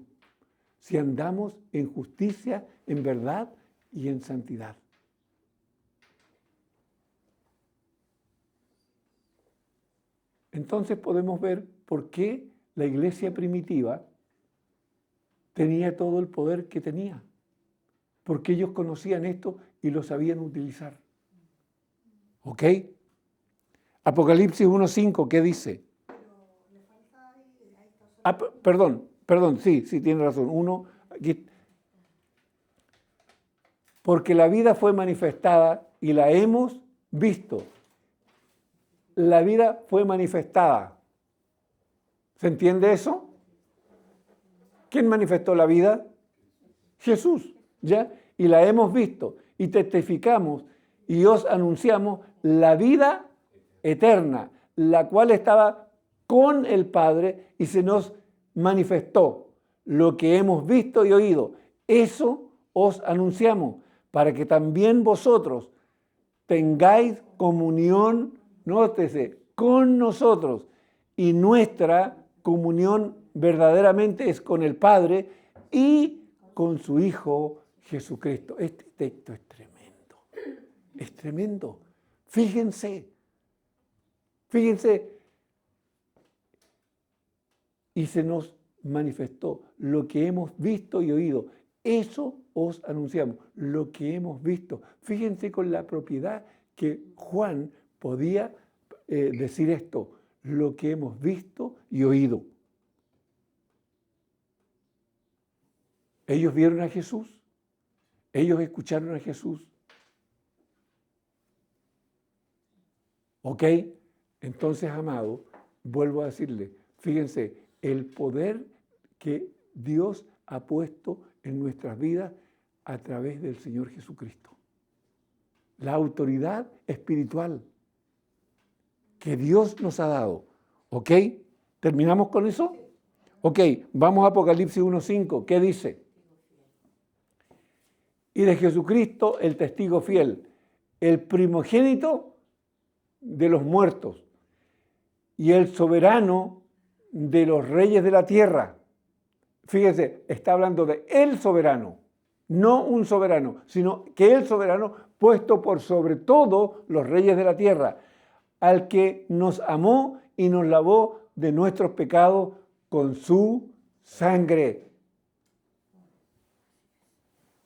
si andamos en justicia, en verdad y en santidad. Entonces podemos ver por qué la iglesia primitiva tenía todo el poder que tenía, porque ellos conocían esto y lo sabían utilizar. ¿Ok? Apocalipsis 1:5, ¿qué dice? Perdón, sí, tiene razón. Aquí. Porque la vida fue manifestada y la hemos visto. La vida fue manifestada. ¿Se entiende eso? ¿Quién manifestó la vida? Jesús, ¿ya? Y la hemos visto y testificamos y os anunciamos la vida eterna, la cual estaba con el Padre y se nos manifestó. Lo que hemos visto y oído, eso os anunciamos, para que también vosotros tengáis comunión, nótese, con nosotros, y nuestra comunión verdaderamente es con el Padre y con su Hijo Jesucristo. Este texto es tremendo. Fíjense, y se nos manifestó lo que hemos visto y oído. Eso os anunciamos, lo que hemos visto. Fíjense con la propiedad que Juan podía decir esto, lo que hemos visto y oído. Ellos vieron a Jesús, ellos escucharon a Jesús. ¿Ok? Entonces, amado, vuelvo a decirle, fíjense, el poder que Dios ha puesto en nuestras vidas a través del Señor Jesucristo. La autoridad espiritual que Dios nos ha dado. ¿Ok? ¿Terminamos con eso? Ok, vamos a Apocalipsis 1:5. ¿Qué dice? Y de Jesucristo, el testigo fiel, el primogénito de los muertos y el soberano de los reyes de la tierra. Fíjense, está hablando de el soberano, no un soberano, sino que el soberano puesto por sobre todo los reyes de la tierra, al que nos amó y nos lavó de nuestros pecados con su sangre.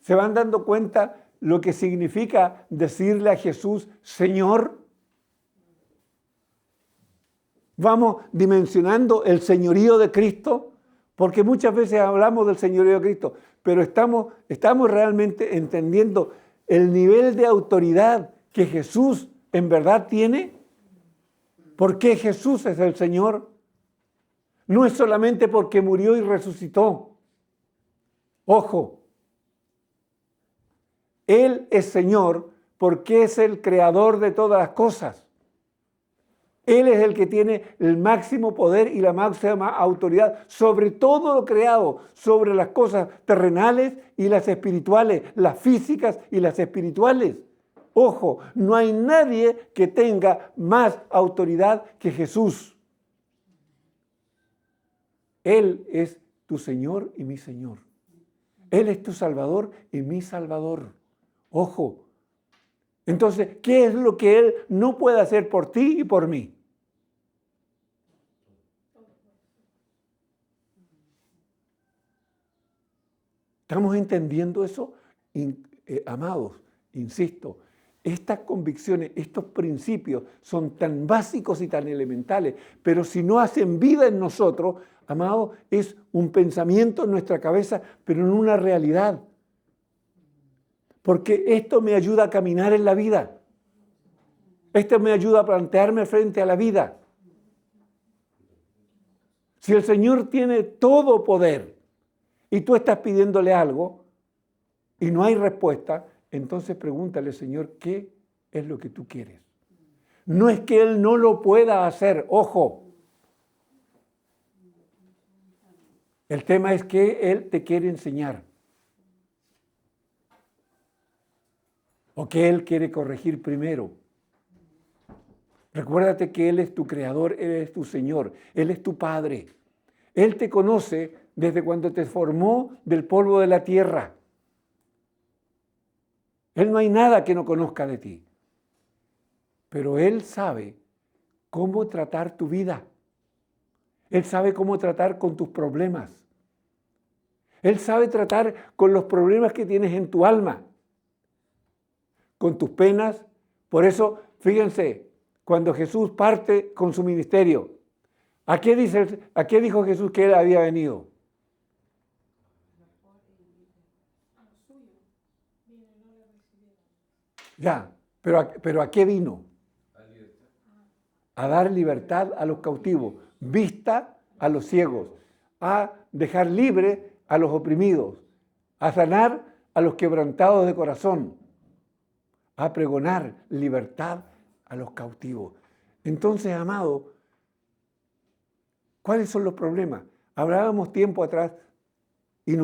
¿Se van dando cuenta lo que significa decirle a Jesús, Señor? vamos dimensionando el señorío de Cristo, porque muchas veces hablamos del señorío de Cristo, pero estamos realmente entendiendo el nivel de autoridad que Jesús en verdad tiene. ¿Por qué Jesús es el Señor? No es solamente porque murió y resucitó. Ojo, Él es Señor porque es el creador de todas las cosas. Él es el que tiene el máximo poder y la máxima autoridad sobre todo lo creado, sobre las cosas terrenales y las espirituales, las físicas y las espirituales. Ojo, no hay nadie que tenga más autoridad que Jesús. Él es tu Señor y mi Señor. Él es tu Salvador y mi Salvador. Ojo. Entonces, ¿qué es lo que Él no puede hacer por ti y por mí? ¿Estamos entendiendo eso? Amados, insisto, estas convicciones, estos principios son tan básicos y tan elementales, pero si no hacen vida en nosotros, amados, es un pensamiento en nuestra cabeza, pero no una realidad. Porque esto me ayuda a caminar en la vida. Esto me ayuda a plantearme frente a la vida. Si el Señor tiene todo poder y tú estás pidiéndole algo y no hay respuesta, entonces pregúntale, Señor, ¿qué es lo que tú quieres? No es que Él no lo pueda hacer, ojo. El tema es que Él te quiere enseñar. O que Él quiere corregir primero. Recuérdate que Él es tu creador, Él es tu Señor, Él es tu Padre. Él te conoce desde cuando te formó del polvo de la tierra. Él no hay nada que no conozca de ti. Pero Él sabe cómo tratar tu vida. Él sabe cómo tratar con tus problemas. Él sabe tratar con los problemas que tienes en tu alma, con tus penas. Por eso, fíjense, cuando Jesús parte con su ministerio, ¿a qué dijo Jesús que Él había venido? Ya, pero ¿a qué vino? A dar libertad a los cautivos, vista a los ciegos, a dejar libre a los oprimidos, a sanar a los quebrantados de corazón, a pregonar libertad a los cautivos. Entonces, amado, ¿cuáles son los problemas? Hablábamos tiempo atrás y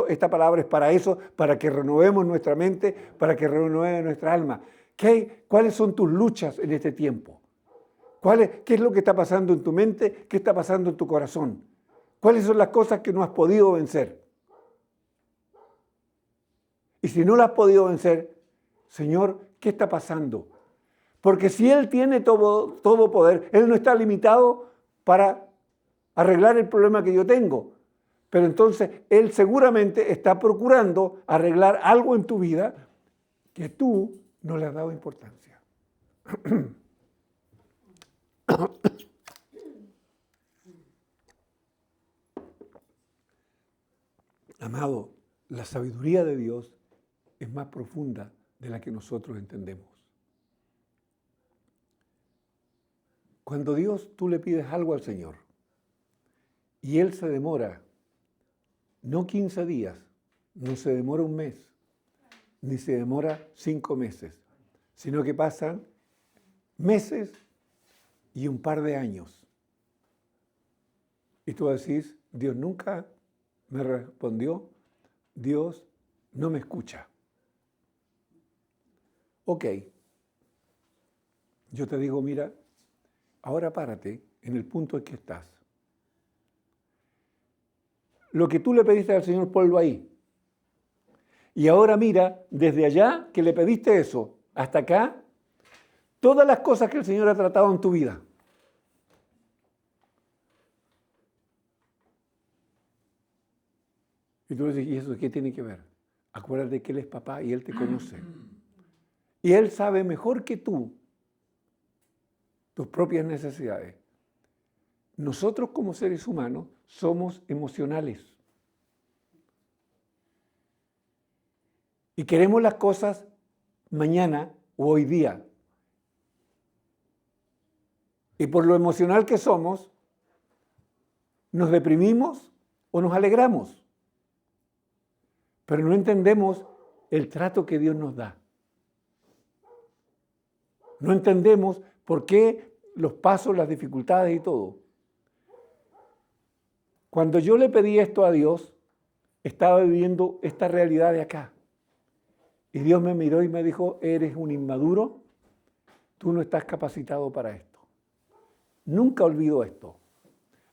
esta palabra es para eso, para que renovemos nuestra mente, para que renovemos nuestra alma. ¿Cuáles son tus luchas en este tiempo? ¿Qué es lo que está pasando en tu mente? ¿Qué está pasando en tu corazón? ¿Cuáles son las cosas que no has podido vencer? Y si no las has podido vencer, Señor, ¿qué está pasando? Porque si Él tiene todo poder, Él no está limitado para arreglar el problema que yo tengo. Pero entonces Él seguramente está procurando arreglar algo en tu vida que tú no le has dado importancia. Amado, la sabiduría de Dios es más profunda de la que nosotros entendemos. Cuando tú le pides algo al Señor y Él se demora, no 15 días, no se demora un mes, ni se demora 5 meses, sino que pasan meses y un par de años. Y tú decís, Dios nunca me respondió, Dios no me escucha. Ok, yo te digo, mira, ahora párate en el punto en que estás. Lo que tú le pediste al Señor, ponlo ahí. Y ahora mira, desde allá que le pediste eso, hasta acá, todas las cosas que el Señor ha tratado en tu vida. Y tú dices, ¿y eso qué tiene que ver? Acuérdate que Él es papá y Él te conoce. Y Él sabe mejor que tú tus propias necesidades. Nosotros como seres humanos somos emocionales. Y queremos las cosas mañana o hoy día. Y por lo emocional que somos, nos deprimimos o nos alegramos. Pero no entendemos el trato que Dios nos da. No entendemos por qué los pasos, las dificultades y todo. Cuando yo le pedí esto a Dios, estaba viviendo esta realidad de acá. Y Dios me miró y me dijo, eres un inmaduro, tú no estás capacitado para esto. Nunca olvido esto.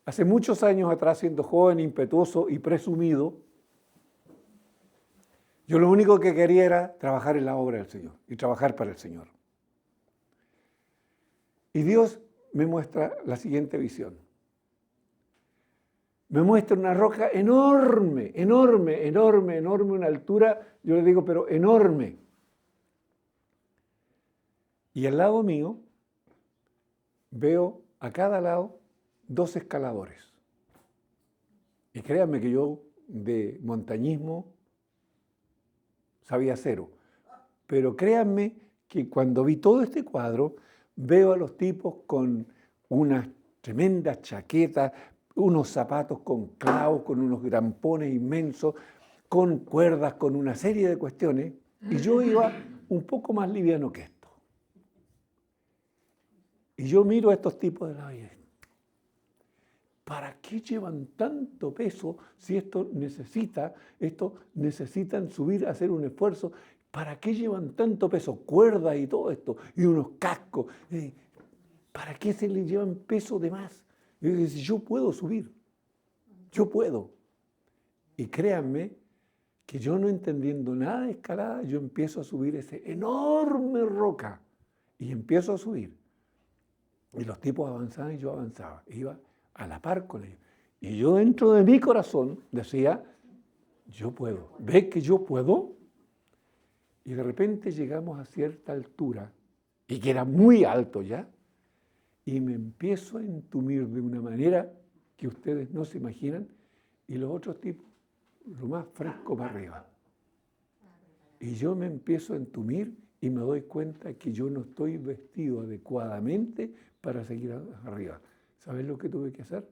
Hace muchos años atrás, siendo joven, impetuoso y presumido, yo lo único que quería era trabajar en la obra del Señor y trabajar para el Señor. Y Dios me muestra la siguiente visión. Me muestra una roca enorme, enorme, enorme, enorme, una altura, yo le digo, pero enorme. Y al lado mío veo a cada lado 2 escaladores. Y créanme que yo de montañismo sabía cero. Pero créanme que cuando vi todo este cuadro, veo a los tipos con unas tremendas chaquetas, unos zapatos con clavos, con unos grampones inmensos, con cuerdas, con una serie de cuestiones, y yo iba un poco más liviano que esto. Y yo miro a estos tipos de la vida. ¿Para qué llevan tanto peso si estos necesitan subir, hacer un esfuerzo? ¿Para qué llevan tanto peso? Cuerdas y todo esto, y unos cascos. ¿Para qué se les llevan peso de más? Y yo digo, yo puedo subir, yo puedo. Y créanme que yo no entendiendo nada de escalada, yo empiezo a subir ese enorme roca. Y empiezo a subir. Y los tipos avanzaban y yo avanzaba. Iba a la par con ellos. Y yo dentro de mi corazón decía, yo puedo. ¿Ves que yo puedo? Y de repente llegamos a cierta altura, y que era muy alto ya, y me empiezo a entumir de una manera que ustedes no se imaginan, y los otros tipos, lo más fresco para arriba. Y yo me empiezo a entumir y me doy cuenta que yo no estoy vestido adecuadamente para seguir arriba. ¿Sabes lo que tuve que hacer?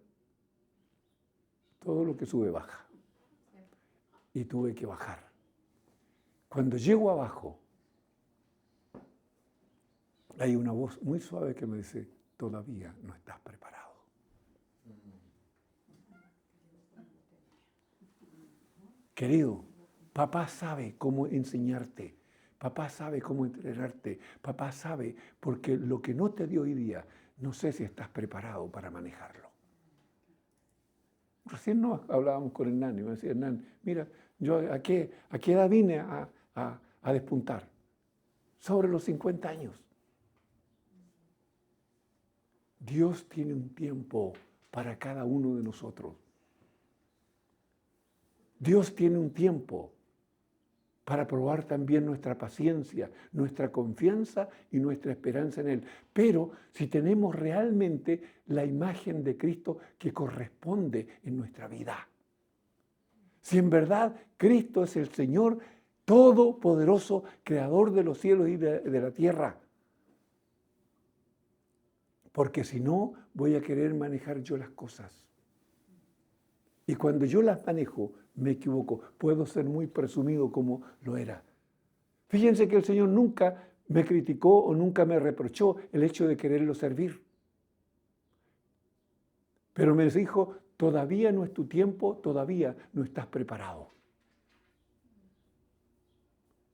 Todo lo que sube baja. Y tuve que bajar. Cuando llego abajo, hay una voz muy suave que me dice, todavía no estás preparado. Querido, papá sabe cómo enseñarte, papá sabe cómo entrenarte, papá sabe, porque lo que no te dio hoy día, no sé si estás preparado para manejarlo. Recién nos hablábamos con Hernán y me decía, Hernán, mira, yo ¿a qué edad vine a despuntar? Sobre los 50 años. Dios tiene un tiempo para cada uno de nosotros. Dios tiene un tiempo para probar también nuestra paciencia, nuestra confianza y nuestra esperanza en Él. Pero si tenemos realmente la imagen de Cristo que corresponde en nuestra vida. Si en verdad Cristo es el Señor todopoderoso, creador de los cielos y de la tierra. Porque si no, voy a querer manejar yo las cosas. Y cuando yo las manejo, me equivoco. Puedo ser muy presumido como lo era. Fíjense que el Señor nunca me criticó o nunca me reprochó el hecho de quererlo servir. Pero me dijo, todavía no es tu tiempo, todavía no estás preparado.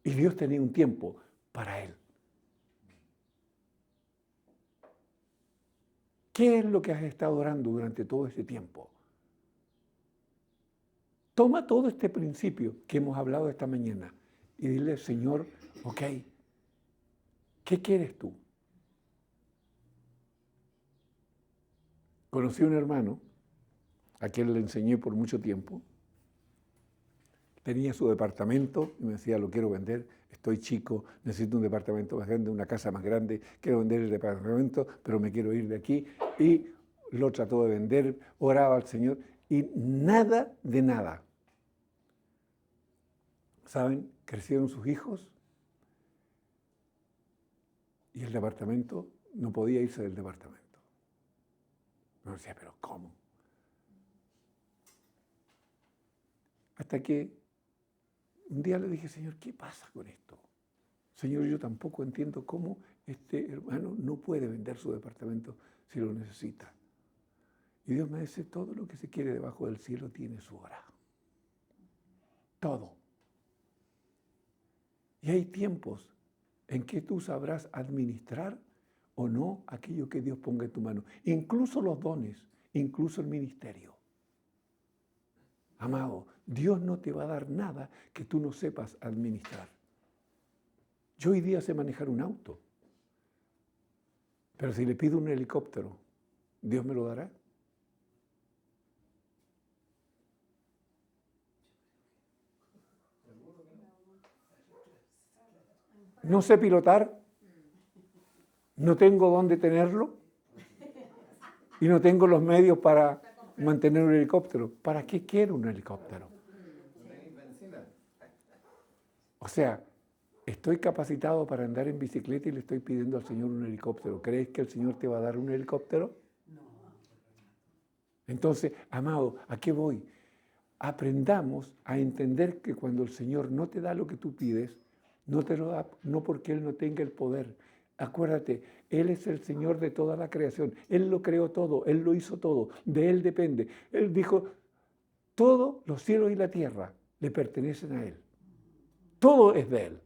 Y Dios tenía un tiempo para Él. ¿Qué es lo que has estado orando durante todo este tiempo? Toma todo este principio que hemos hablado esta mañana y dile, Señor, ok, ¿qué quieres tú? Conocí a un hermano, a quien le enseñé por mucho tiempo, tenía su departamento y me decía, lo quiero vender, estoy chico, necesito un departamento más grande, una casa más grande, quiero vender el departamento, pero me quiero ir de aquí. Y lo trató de vender, oraba al Señor y nada de nada. ¿Saben? Crecieron sus hijos y el departamento no podía irse del departamento. Me decía, pero ¿cómo? Hasta que un día le dije, Señor, ¿qué pasa con esto? Señor, yo tampoco entiendo cómo este hermano no puede vender su departamento si lo necesita. Y Dios me dice, todo lo que se quiere debajo del cielo tiene su hora. Todo. Y hay tiempos en que tú sabrás administrar o no aquello que Dios ponga en tu mano. Incluso los dones, incluso el ministerio. Amado, Dios no te va a dar nada que tú no sepas administrar. Yo hoy día sé manejar un auto, pero si le pido un helicóptero, ¿Dios me lo dará? No sé pilotar, no tengo dónde tenerlo y no tengo los medios para mantener un helicóptero. ¿Para qué quiero un helicóptero? O sea, estoy capacitado para andar en bicicleta y le estoy pidiendo al Señor un helicóptero. ¿Crees que el Señor te va a dar un helicóptero? No. Entonces, amado, ¿a qué voy? Aprendamos a entender que cuando el Señor no te da lo que tú pides, no te lo da no porque Él no tenga el poder. Acuérdate, Él es el Señor de toda la creación. Él lo creó todo, Él lo hizo todo, de Él depende. Él dijo, todos los cielos y la tierra le pertenecen a Él. Todo es de Él.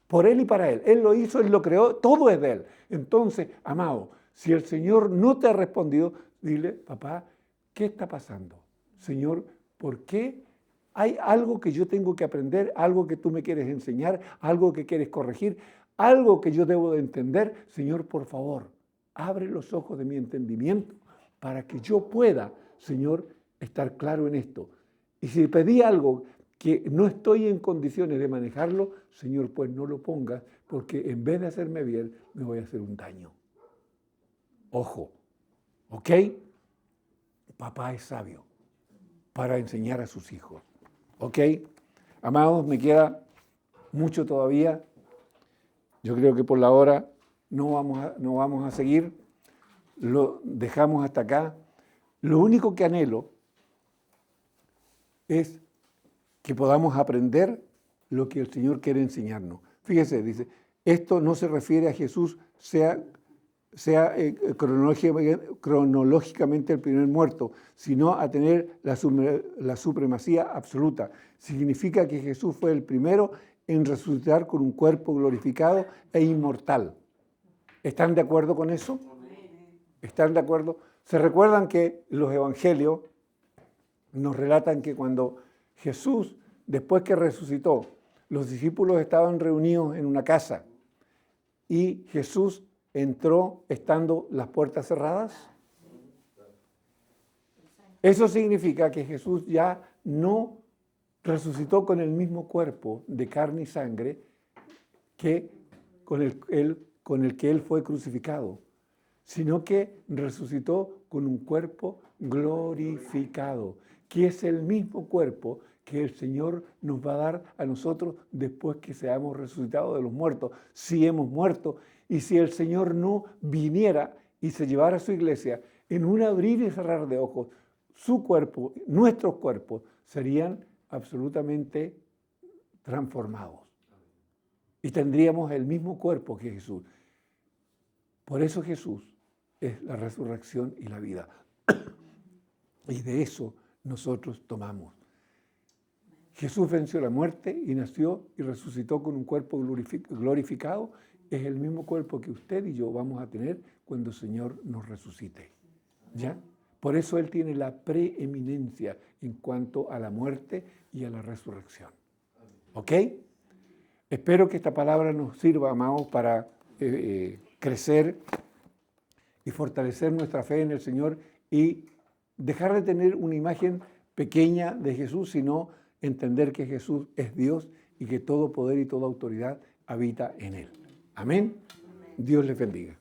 Por Él y para Él. Él lo hizo, Él lo creó, todo es de Él. Entonces, amado, si el Señor no te ha respondido, dile, papá, ¿qué está pasando? Señor, ¿por qué? Hay algo que yo tengo que aprender, algo que tú me quieres enseñar, algo que quieres corregir, algo que yo debo de entender. Señor, por favor, abre los ojos de mi entendimiento para que yo pueda, Señor, estar claro en esto. Y si pedí algo que no estoy en condiciones de manejarlo, Señor, pues no lo pongas, porque en vez de hacerme bien, me voy a hacer un daño. Ojo, ¿ok? Papá es sabio para enseñar a sus hijos. ¿Ok? Amados, me queda mucho todavía. Yo creo que por la hora no vamos a seguir. Lo dejamos hasta acá. Lo único que anhelo es que podamos aprender lo que el Señor quiere enseñarnos. Fíjese, dice, esto no se refiere a Jesús, sea cronológicamente el primer muerto, sino a tener la supremacía absoluta. Significa que Jesús fue el primero en resucitar con un cuerpo glorificado e inmortal. ¿Están de acuerdo con eso? ¿Están de acuerdo? ¿Se recuerdan que los evangelios nos relatan que cuando Jesús, después que resucitó, los discípulos estaban reunidos en una casa y Jesús entró estando las puertas cerradas? Eso significa que Jesús ya no resucitó con el mismo cuerpo de carne y sangre que con el que Él fue crucificado, sino que resucitó con un cuerpo glorificado, que es el mismo cuerpo que el Señor nos va a dar a nosotros después que seamos resucitados de los muertos, si hemos muerto. Y si el Señor no viniera y se llevara a su iglesia, en un abrir y cerrar de ojos, su cuerpo, nuestros cuerpos, serían absolutamente transformados. Y tendríamos el mismo cuerpo que Jesús. Por eso Jesús es la resurrección y la vida. Y de eso nosotros tomamos. Jesús venció la muerte y nació y resucitó con un cuerpo glorificado. Es el mismo cuerpo que usted y yo vamos a tener cuando el Señor nos resucite. ¿Ya? Por eso Él tiene la preeminencia en cuanto a la muerte y a la resurrección. ¿Ok? Espero que esta palabra nos sirva, amados, para crecer y fortalecer nuestra fe en el Señor y dejar de tener una imagen pequeña de Jesús, sino entender que Jesús es Dios y que todo poder y toda autoridad habita en Él. Amén. Dios les bendiga.